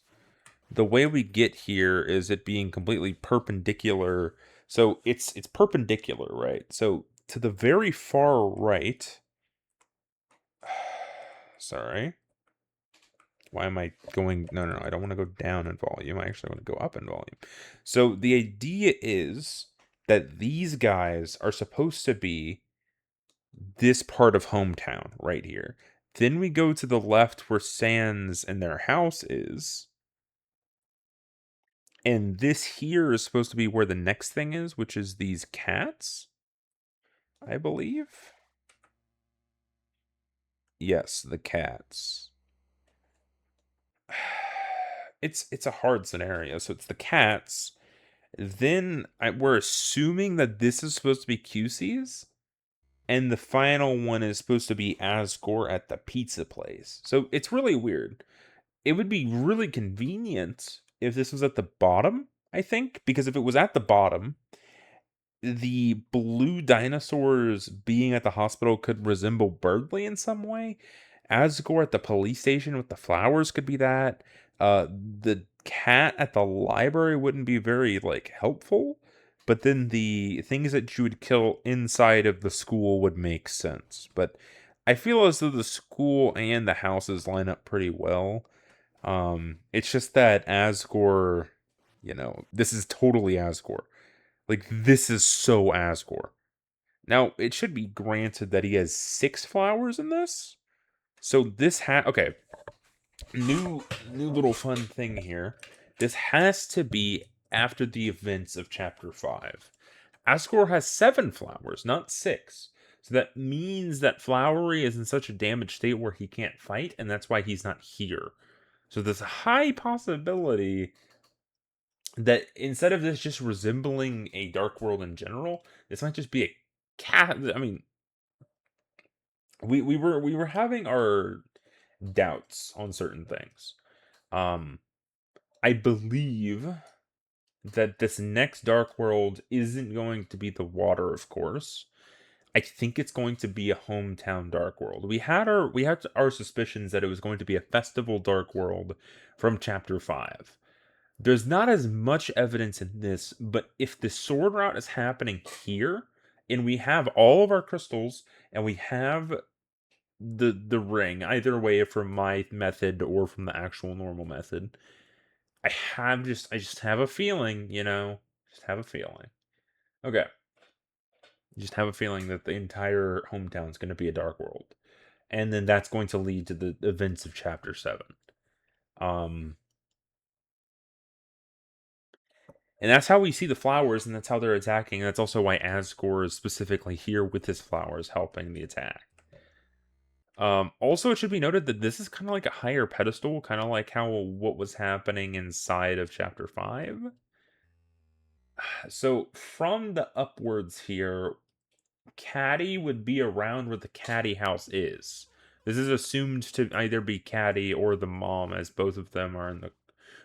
the way we get here is it being completely perpendicular. So it's perpendicular, right? So to the very far right. Sorry. Why am I going? No, I don't want to go down in volume. I actually want to go up in volume. So the idea is that these guys are supposed to be this part of hometown right here. Then we go to the left where Sans and their house is. And this here is supposed to be where the next thing is, which is these cats, I believe. Yes, the cats. It's a hard scenario. So it's the cats. Then we're assuming that this is supposed to be QC's. And the final one is supposed to be Asgore at the pizza place. So it's really weird. It would be really convenient if this was at the bottom, I think. Because if it was at the bottom, the blue dinosaurs being at the hospital could resemble Birdley in some way. Asgore at the police station with the flowers could be that. The cat at the library wouldn't be very helpful, but then the things that you would kill inside of the school would make sense. But I feel as though the school and the houses line up pretty well. It's just that Asgore, this is totally Asgore. This is so Asgore. Now, it should be granted that he has 6 flowers in this. So this okay. New little fun thing here. This has to be after the events of chapter 5. Asgore has 7 flowers, not 6. So that means that Flowery is in such a damaged state where he can't fight, and that's why he's not here. So there's a high possibility that instead of this just resembling a Dark World in general, this might just be a cat. I mean, we were having our doubts on certain things. I believe that this next Dark World isn't going to be the water, of course. I think it's going to be a hometown Dark World. We had our suspicions that it was going to be a festival Dark World from chapter 5. There's not as much evidence in this, but if the sword route is happening here, and we have all of our crystals, and we have the ring, either way from my method or from the actual normal method, I just have a feeling, just have a feeling. Okay. Just have a feeling that the entire hometown is going to be a dark world. And then that's going to lead to the events of chapter 7. And that's how we see the flowers, and that's how they're attacking. And that's also why Asgore is specifically here with his flowers helping the attack. Also, it should be noted that this is kind of like a higher pedestal, kind of like what was happening inside of chapter 5. So from the upwards here, Caddy would be around where the Caddy house is. This is assumed to either be Caddy or the mom, as both of them are in the,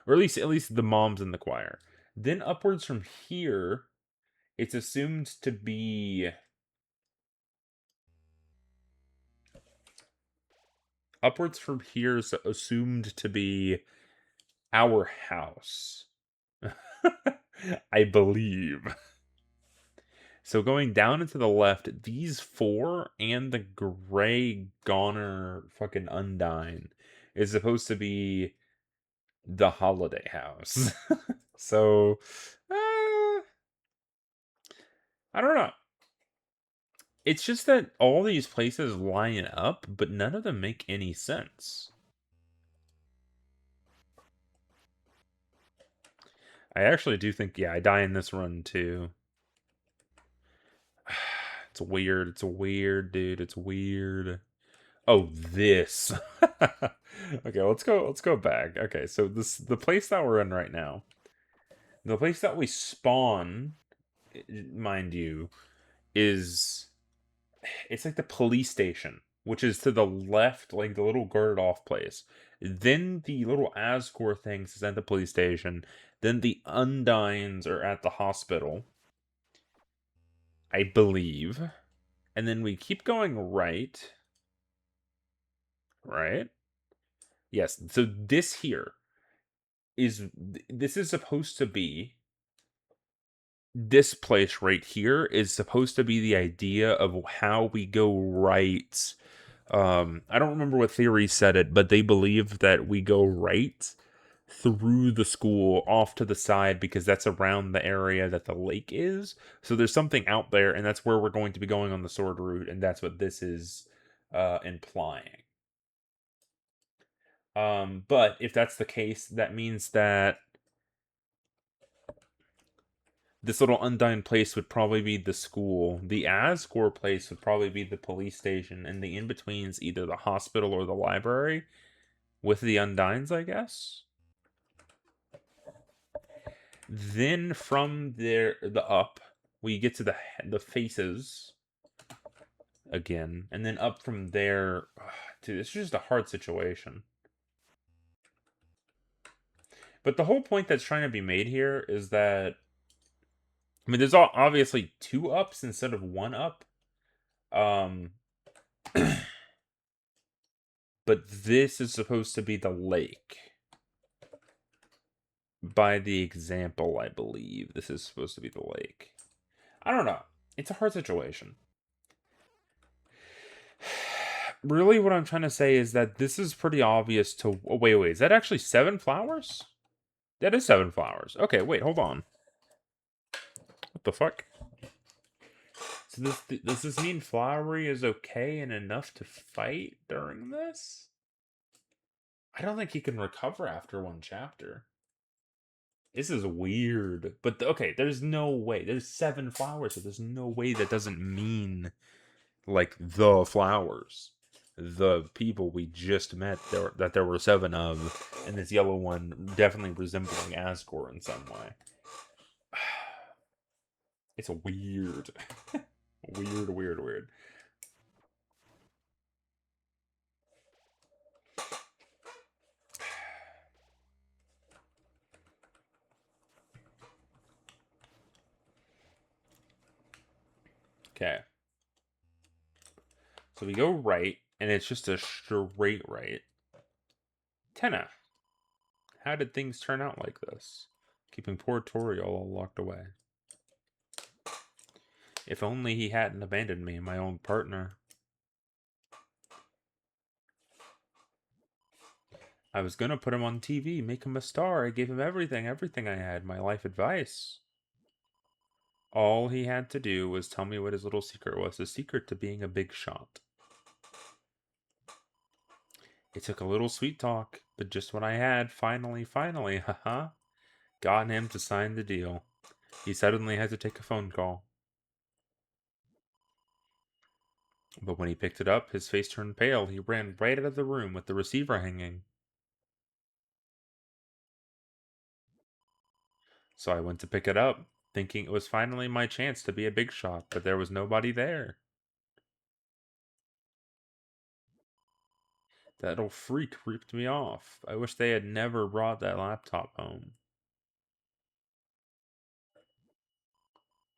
or at least the mom's in the choir. Then upwards from here, it's assumed to be upwards from here is assumed to be our house. I believe. So going down and to the left, these 4 and the gray goner fucking Undine is supposed to be the holiday house. So I don't know. It's just that all these places line up, but none of them make any sense. I actually do think, yeah, I die in this run too. It's weird. It's weird, dude. It's weird. Oh, this. Okay, let's go back. Okay, so the place that we're in right now. The place that we spawn, mind you, is it's like the police station, which is to the left, like the little guarded off place. Then the little Asgore things is at the police station. Then the Undines are at the hospital, I believe. And then we keep going right. Right? Yes. So this is supposed to be this place right here is supposed to be the idea of how we go right. I don't remember what theory said it, but they believe that we go right through the school off to the side because that's around the area that the lake is. So there's something out there, and that's where we're going to be going on the sword route, and that's what this is implying. But if that's the case, that means that this little Undine place would probably be the school. The Asgore place would probably be the police station, and the in-between's either the hospital or the library with the Undines, I guess. Then from there, the up, we get to the faces again, and then up from there. Dude, it's just a hard situation. But the whole point that's trying to be made here is that I mean, there's obviously two ups instead of one up. But this is supposed to be the lake. By the example, I believe this is supposed to be the lake. I don't know. It's a hard situation. Really, what I'm trying to say is that this is pretty obvious to... Oh, wait, is that actually 7 flowers? That is 7 flowers. Okay, wait, hold on. What the fuck? So does this mean Flowery is okay and enough to fight during this? I don't think he can recover after 1 chapter. This is weird. But okay, there's no way. There's 7 flowers, so there's no way that doesn't mean like the flowers. The people we just met that there were 7 of, and this yellow one definitely resembling Asgore in some way. It's weird. Weird. Okay. So we go right, and it's just a straight right. Tenna. How did things turn out like this? Keeping poor Tori all locked away. If only he hadn't abandoned me, my own partner. I was gonna put him on TV, make him a star. I gave him everything I had, my life advice. All he had to do was tell me what his little secret was, the secret to being a big shot. It took a little sweet talk, but just what I had, finally, haha, got him to sign the deal. He suddenly had to take a phone call. But when he picked it up, his face turned pale. He ran right out of the room with the receiver hanging. So I went to pick it up, thinking it was finally my chance to be a big shot, but there was nobody there. That little freak ripped me off. I wish they had never brought that laptop home.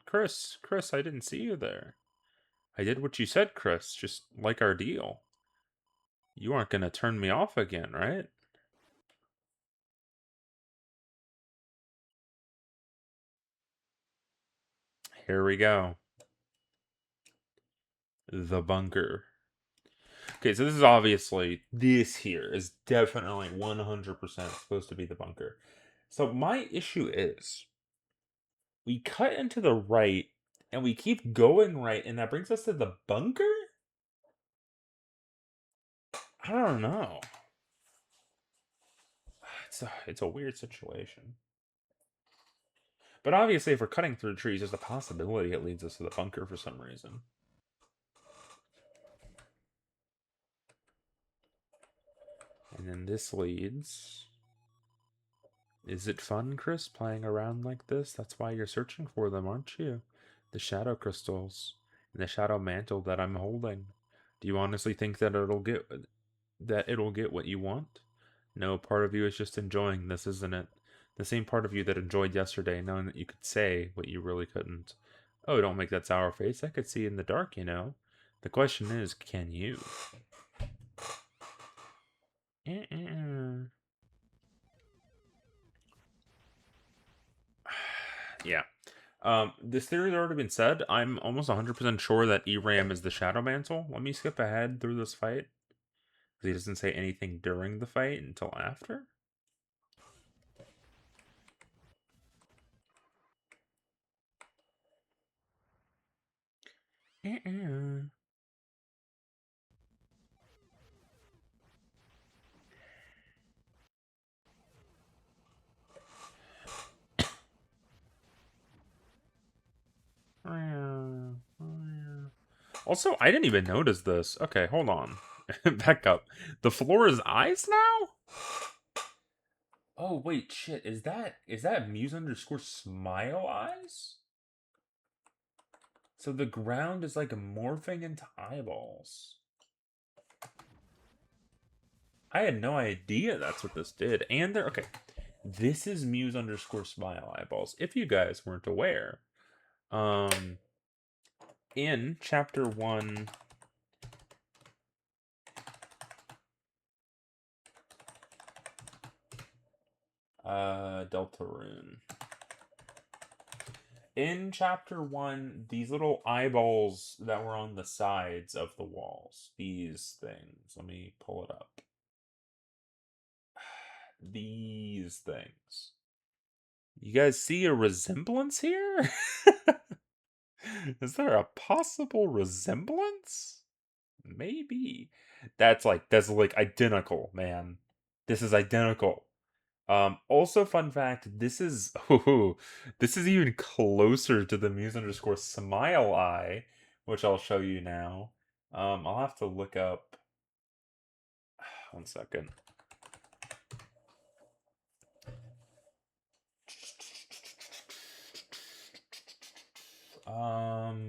Chris, I didn't see you there. I did what you said, Chris, just like our deal. You aren't going to turn me off again, right? Here we go. The bunker. Okay, so this is obviously, this here is definitely 100% supposed to be the bunker. So my issue is, we cut into the right, And we keep going right, and that brings us to the bunker? I don't know. It's a weird situation. But obviously, if we're cutting through trees, there's a possibility it leads us to the bunker for some reason. And then this leads... Is it fun, Chris, playing around like this? That's why you're searching for them, aren't you? The shadow crystals and the shadow mantle that I'm holding. Do you honestly think that it'll get what you want? No, part of you is just enjoying this, isn't it? The same part of you that enjoyed yesterday, knowing that you could say what you really couldn't. Oh, don't make that sour face. I could see in the dark, you know. The question is, can you? Yeah. This theory's already been said. I'm almost 100% sure that ERAM is the Shadow Mantle. Let me skip ahead through this fight. Because he doesn't say anything during the fight until after. Also, I didn't even notice this. Okay, hold on. Back up. The floor is eyes now? Oh, wait, shit. Is that Muse underscore smile eyes? So the ground is like morphing into eyeballs. I had no idea that's what this did. And they're okay. This is Muse underscore smile eyeballs. If you guys weren't aware, in chapter 1, Deltarune. In chapter 1, these little eyeballs that were on the sides of the walls, these things. Let me pull it up. These things. You guys see a resemblance here? Is there a possible resemblance? Maybe. That's like identical, man. This is identical. Also fun fact, this is this is even closer to the Muse underscore smile eye, which I'll show you now. I'll have to look up 1 second.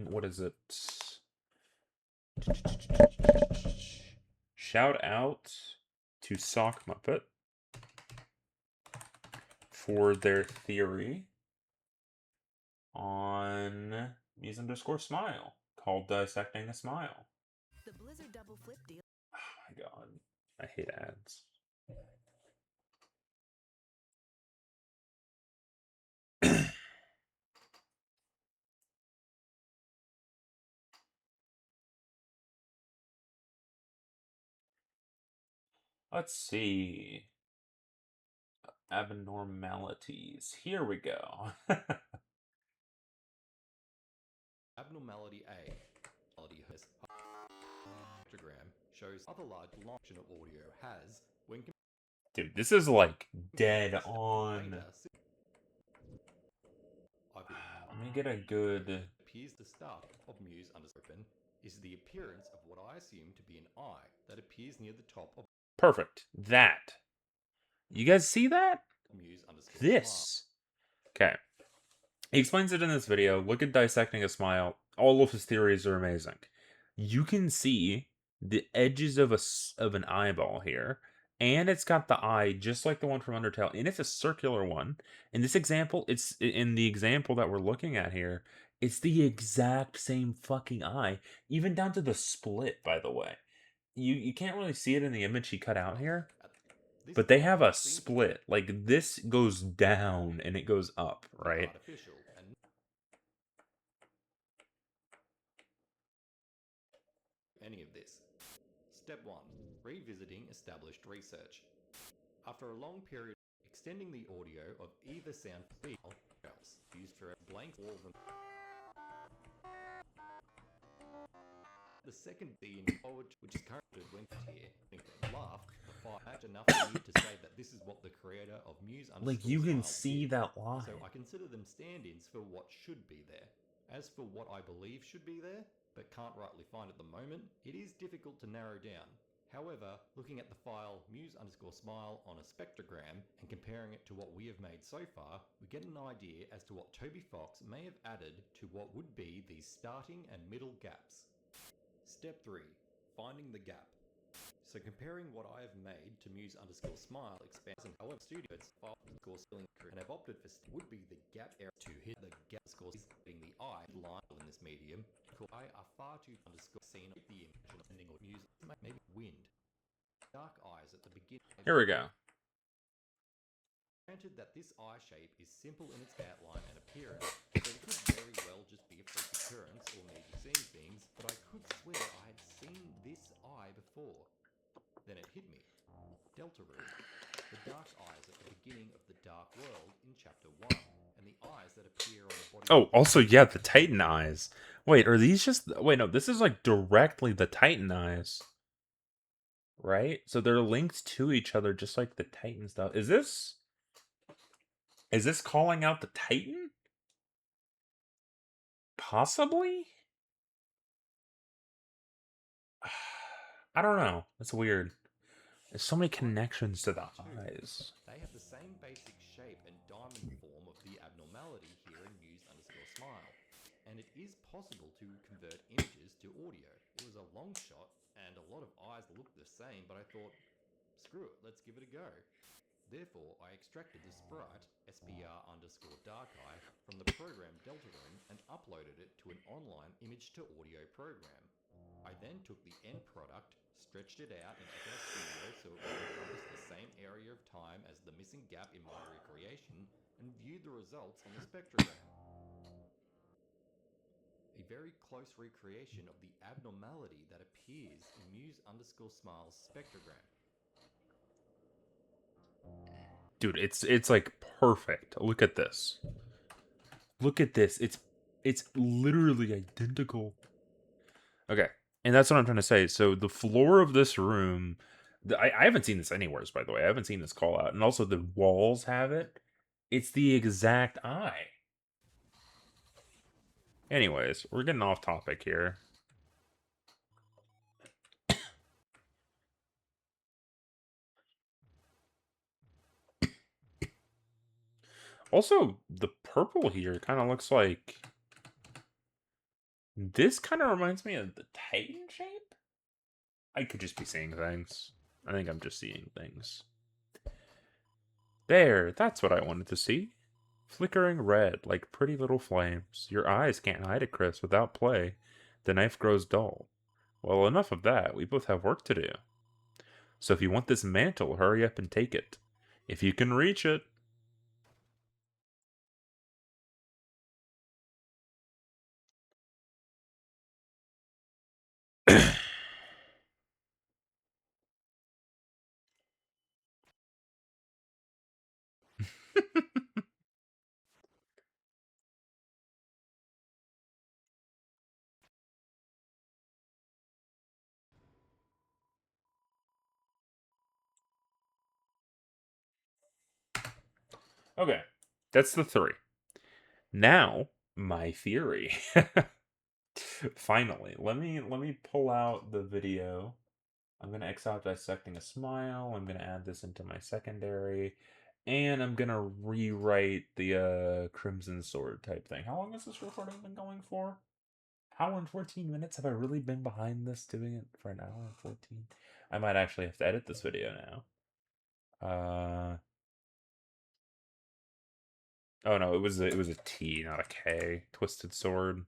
What is it? Shout out to Sock Muppet for their theory on Muse underscore smile called Dissecting a Smile. The Blizzard double flip deal. Oh my god. I hate ads. Let's see. Abnormalities. Here we go. Abnormality A. Abnormality has spectrogram shows other large function of audio has when Dude, this is like dead on. Let me get a good. Appears the start of Muse underscore is the appearance of what I assume to be an eye that appears near the top of Perfect. That. You guys see that? Muse underscore This. Okay. He explains it in this video. Look at Dissecting a Smile. All of his theories are amazing. You can see the edges of an eyeball here, and it's got the eye just like the one from Undertale, and it's a circular one. In this example, it's in the example that we're looking at here. It's the exact same fucking eye, even down to the split. By the way, you can't really see it in the image he cut out here, but they have a split. Like this goes down and it goes up, right? Any of this. Step 1. Revisiting established research. After a long period, extending the audio of either sound file used for a blank wall. The second B in poetry, which is currently when here, laugh, the fire match enough for me to say that this is what the creator of Muse Like, underscore you can Smile see did. that line. So I consider them stand-ins for what should be there. As for what I believe should be there, but can't rightly find at the moment, it is difficult to narrow down. However, looking at the file muse underscore smile on a spectrogram and comparing it to what we have made so far, we get an idea as to what Toby Fox may have added to what would be these starting and middle gaps. Step 3. Finding the gap. So comparing what I have made to muse underscore smile expands and however studios file underscore spelling and have opted for would be the gap error to hit the gap underscore setting the eye line in this medium. I are far too underscore seen the image of ending or muse maybe wind. Dark eyes at the beginning. Here we go. Granted that this eye shape is simple in its outline and appearance, so it could very well just be a freak occurrence or maybe seeing things, but I could swear I had seen this eye before. Then it hit me. Deltarune. The dark eyes at the beginning of the Dark World in Chapter 1, and the eyes that appear on the body. Oh, also, yeah, the Titan eyes. Wait, are these just... Wait, no, this is, like, directly the Titan eyes. Right? So they're linked to each other just like the Titan stuff. Is this... Is this calling out the Titan? Possibly? I don't know. It's weird. There's so many connections to the eyes. They have the same basic shape and diamond form of the abnormality here in muse underscore smile. And it is possible to convert images to audio. It was a long shot and a lot of eyes looked the same, but I thought, screw it, let's give it a go. Therefore, I extracted the sprite, SPR underscore dark eye, from the program Deltarune and uploaded it to an online image to audio program. I then took the end product, stretched it out in FL Studio so it would encompass the same area of time as the missing gap in my recreation, and viewed the results on the spectrogram. A very close recreation of the abnormality that appears in muse underscore smile's spectrogram. Dude, it's like perfect. Look at this. Look at this. It's literally identical. Okay. And that's what I'm trying to say. So the floor of this room, I haven't seen this anywhere, by the way. I haven't seen this call out. And also the walls have it. It's the exact eye. Anyways, we're getting off topic here. Also, the purple here kind of looks like... This kind of reminds me of the Titan shape? I could just be seeing things. I think I'm just seeing things. There, that's what I wanted to see. Flickering red, like pretty little flames. Your eyes can't hide it, Chris. Without play, the knife grows dull. Well, enough of that. We both have work to do. So if you want this mantle, hurry up and take it. If you can reach it. Okay, that's the 3. Now, my theory. Finally, let me pull out the video. I'm gonna X out dissecting a smile. I'm gonna add this into my secondary, and I'm gonna rewrite the Crimson Sword type thing. How long has this recording been going for? Hour and 14 minutes? Have I really been behind this doing it for an hour and 14? I might actually have to edit this video now. Oh no, it was a T, not a K. Twisted Sword.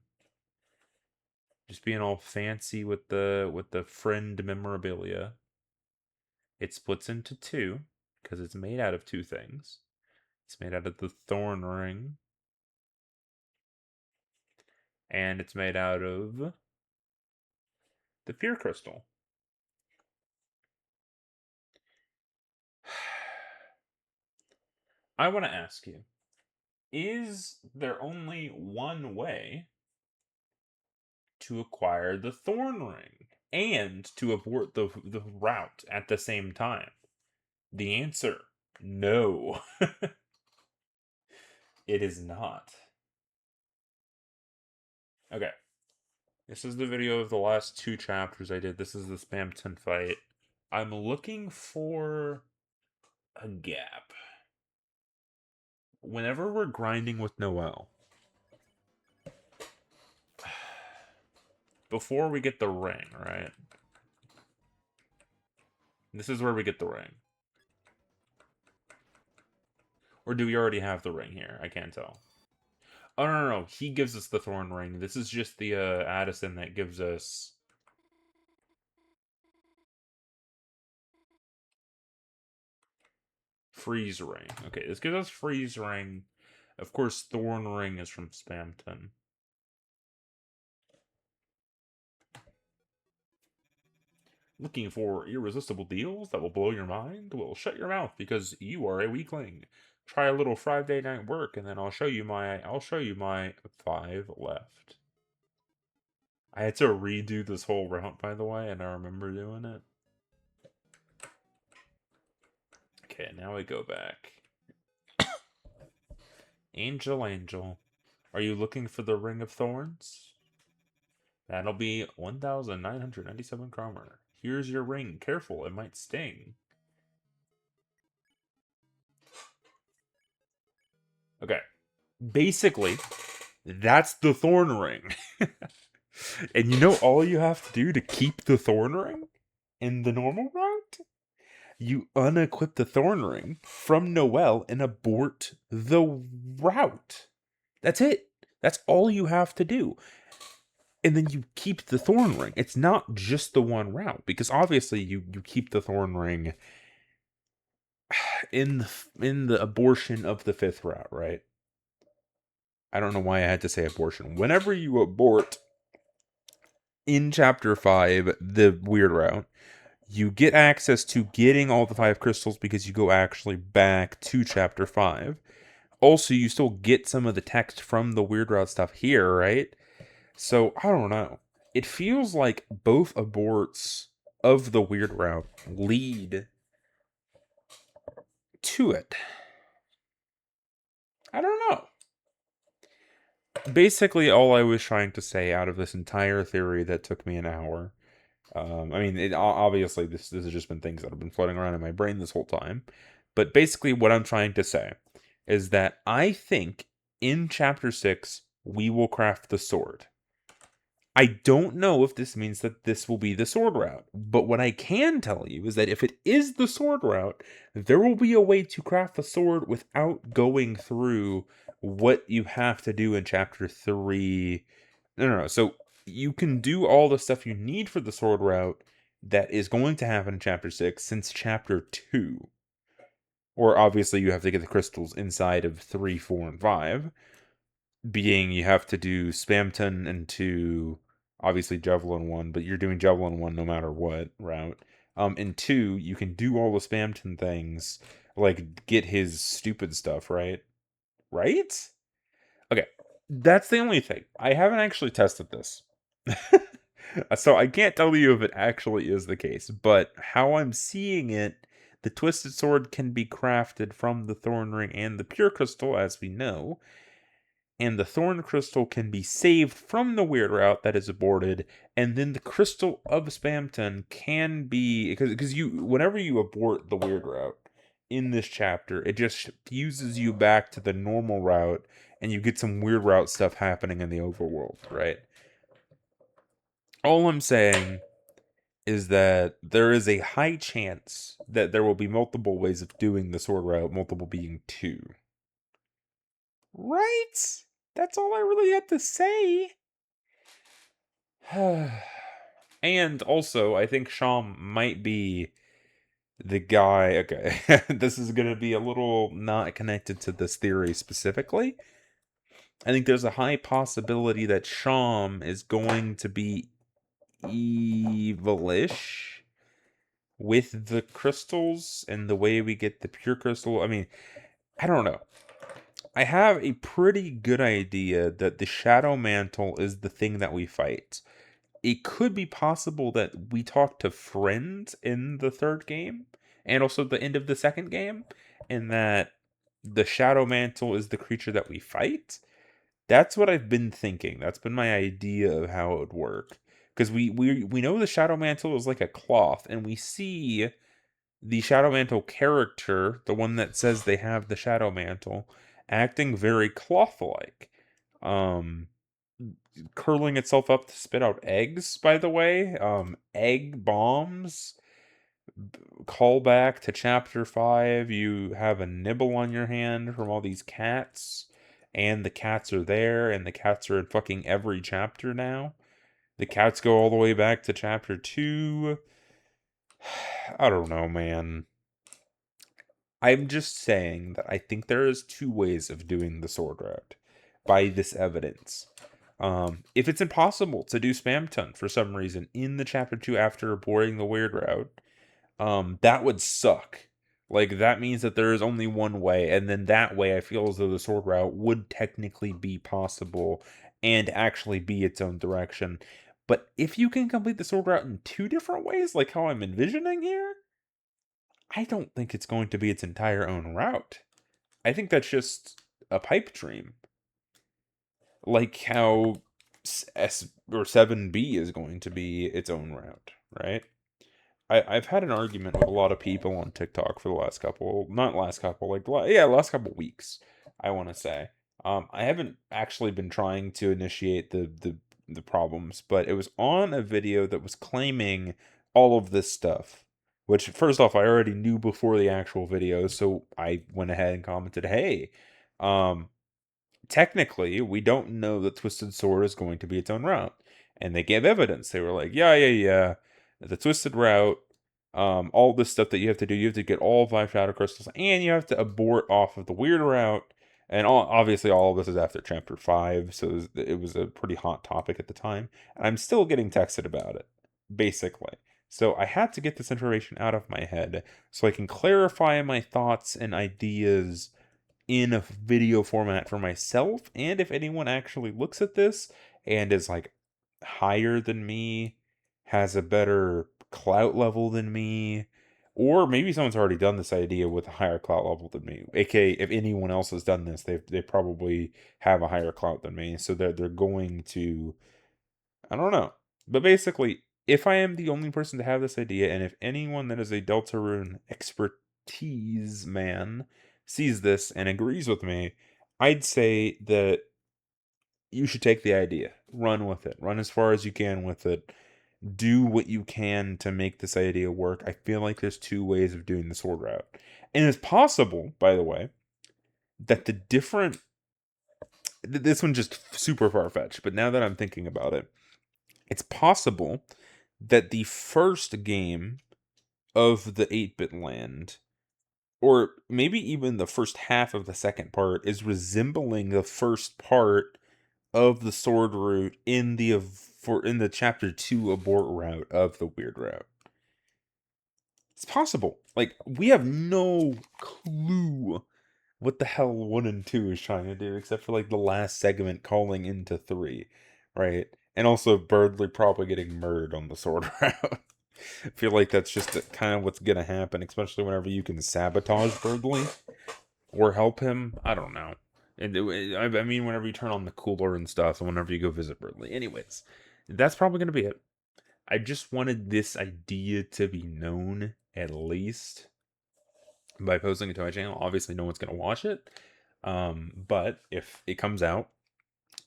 Just being all fancy with the friend memorabilia. It splits into 2 because it's made out of 2 things. It's made out of the Thorn Ring, and it's made out of the Fear Crystal. I want to ask you, is there only one way to acquire the thorn ring and to abort the route at the same time? The answer, no. It is not. Okay. This is the video of the last 2 chapters I did. This is the spamton fight. I'm looking for a gap. Whenever we're grinding with Noelle, before we get the ring, right? This is where we get the ring. Or do we already have the ring here? I can't tell. Oh, no. He gives us the thorn ring. This is just the Addison that gives us... Freeze ring. Okay, this gives us freeze ring. Of course, thorn ring is from Spamton. Looking for irresistible deals that will blow your mind? Well, shut your mouth because you are a weakling. Try a little Friday night work, and then I'll show you my 5 left. I had to redo this whole route, by the way, and I remember doing it. Okay, now we go back. Angel, Angel, are you looking for the Ring of Thorns? That'll be 1,997 kroner. Here's your ring. Careful, it might sting. Okay. Basically, that's the thorn ring. And you know all you have to do to keep the thorn ring in the normal route? You unequip the thorn ring from Noelle and abort the route. That's it. That's all you have to do. And then you keep the thorn ring. It's not just the one route, because obviously you keep the thorn ring in the abortion of the 5th route, right? I don't know why I had to say abortion. Whenever you abort in chapter 5, the weird route, you get access to getting all the 5 crystals because you go actually back to chapter 5. Also, you still get some of the text from the weird route stuff here, right? So, I don't know. It feels like both aborts of the weird route lead to it. I don't know. Basically, all I was trying to say out of this entire theory that took me an hour. I mean, obviously, this has just been things that have been floating around in my brain this whole time. But basically, what I'm trying to say is that I think in chapter 6, we will craft the sword. I don't know if this means that this will be the sword route, but what I can tell you is that if it is the sword route, there will be a way to craft the sword without going through what you have to do in chapter 3. No. So you can do all the stuff you need for the sword route that is going to happen in chapter 6 since chapter 2. Or obviously you have to get the crystals inside of 3, 4, and 5. Being you have to do Spamton and 2, obviously Javelin 1, but you're doing Javelin 1 no matter what route. In 2, you can do all the Spamton things, like get his stupid stuff, right? Right? Okay, that's the only thing. I haven't actually tested this. So I can't tell you if it actually is the case, but how I'm seeing it, the Twisted Sword can be crafted from the Thorn Ring and the Pure Crystal, as we know, and the Thorn Crystal can be saved from the weird route that is aborted, and then the Crystal of Spamton can be, because whenever you abort the weird route in this chapter, it just fuses you back to the normal route, and you get some weird route stuff happening in the overworld, right? All I'm saying is that there is a high chance that there will be multiple ways of doing the sword route, multiple being 2. Right? That's all I really had to say. And also, I think Sham might be the guy. Okay, this is going to be a little not connected to this theory specifically. I think there's a high possibility that Sham is going to be evilish with the crystals and the way we get the pure crystal. I mean, I don't know. I have a pretty good idea that the Shadow Mantle is the thing that we fight. It could be possible that we talk to friends in the third game and also the end of the second game, and that the Shadow Mantle is the creature that we fight. That's what I've been thinking. That's been my idea of how it would work. Because we know the Shadow Mantle is like a cloth, and we see the Shadow Mantle character, the one that says they have the Shadow Mantle, acting very cloth-like. Um, Curling itself up to spit out eggs, by the way. Egg bombs. Call back to chapter 5. You have a nibble on your hand from all these cats. And the cats are there, and the cats are in fucking every chapter now. The cats go all the way back to chapter 2. I don't know, man. I'm just saying that I think there is two ways of doing the sword route by this evidence. If it's impossible to do spamton for some reason in the chapter 2 after boarding the weird route, that would suck. Like, that means that there is only one way, and then that way I feel as though the sword route would technically be possible and actually be its own direction. But if you can complete the sword route in two different ways, like how I'm envisioning here, I don't think it's going to be its entire own route. I think that's just a pipe dream. Like how S or 7B is going to be its own route, right? I've had an argument with a lot of people on TikTok for the last couple, not last couple, like yeah, last couple weeks, I want to say. I haven't actually been trying to initiate the problems, but it was on a video that was claiming all of this stuff. Which, first off, I already knew before the actual video, so I went ahead and commented, "Hey, um, technically, we don't know that Twisted Sword is going to be its own route." And they gave evidence. They were like, yeah. The Twisted route, all this stuff that you have to do, you have to get all 5 Shadow Crystals, and you have to abort off of the weird route. And obviously, all of this is after Chapter 5, so it was a pretty hot topic at the time. And I'm still getting texted about it, basically. So I had to get this information out of my head so I can clarify my thoughts and ideas in a video format for myself, and if anyone actually looks at this and is like higher than me, has a better clout level than me, or maybe someone's already done this idea with a higher clout level than me. AKA, if anyone else has done this, they probably have a higher clout than me, so they're going to, I don't know. But basically, if I am the only person to have this idea, and if anyone that is a Deltarune expertise man sees this and agrees with me, I'd say that you should take the idea, run with it, run as far as you can with it, do what you can to make this idea work. I feel like there's two ways of doing the sword route. And it's possible, by the way, that the different. This one's just super far fetched, but now that I'm thinking about it, it's possible that the first game of the 8-bit land, or maybe even the first half of the second part, is resembling the first part of the sword route in the chapter 2 abort route of the weird route. It's possible. Like, we have no clue what the hell 1 and 2 is trying to do, except for like the last segment calling into 3, right? And also Birdley probably getting murdered on the sword route. I feel like that's just kind of what's gonna happen, especially whenever you can sabotage Birdley or help him. I don't know. And I mean, whenever you turn on the cooler and stuff, and whenever you go visit Birdley. Anyways, that's probably gonna be it. I just wanted this idea to be known at least by posting it to my channel. Obviously, no one's gonna watch it. But if it comes out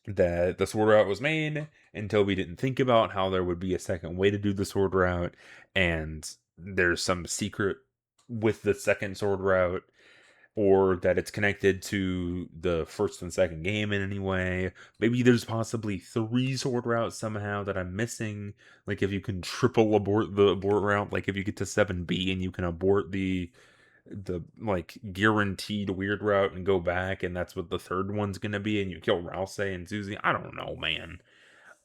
that the sword route was made and Toby didn't think about how there would be a second way to do the sword route, and there's some secret with the second sword route, or that it's connected to the first and second game in any way. Maybe there's possibly 3 sword routes somehow that I'm missing. Like if you can triple abort the abort route, like if you get to 7B and you can abort the like guaranteed weird route and go back, and that's what the third one's gonna be, and you kill Rouse and Susie. I don't know, man.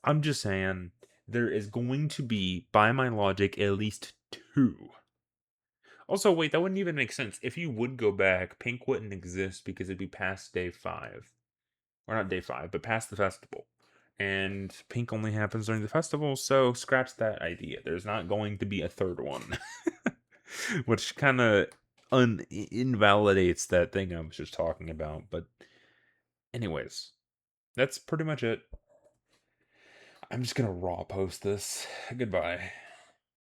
I'm just saying there is going to be, by my logic, at least 2. Also, wait, that wouldn't even make sense. If you would go back, Pink wouldn't exist because it'd be past day 5. Or not day 5, but past the festival. And Pink only happens during the festival, so scratch that idea. There's not going to be a third one. Which kind of invalidates that thing I was just talking about. But, anyways, that's pretty much it. I'm just gonna raw post this. Goodbye.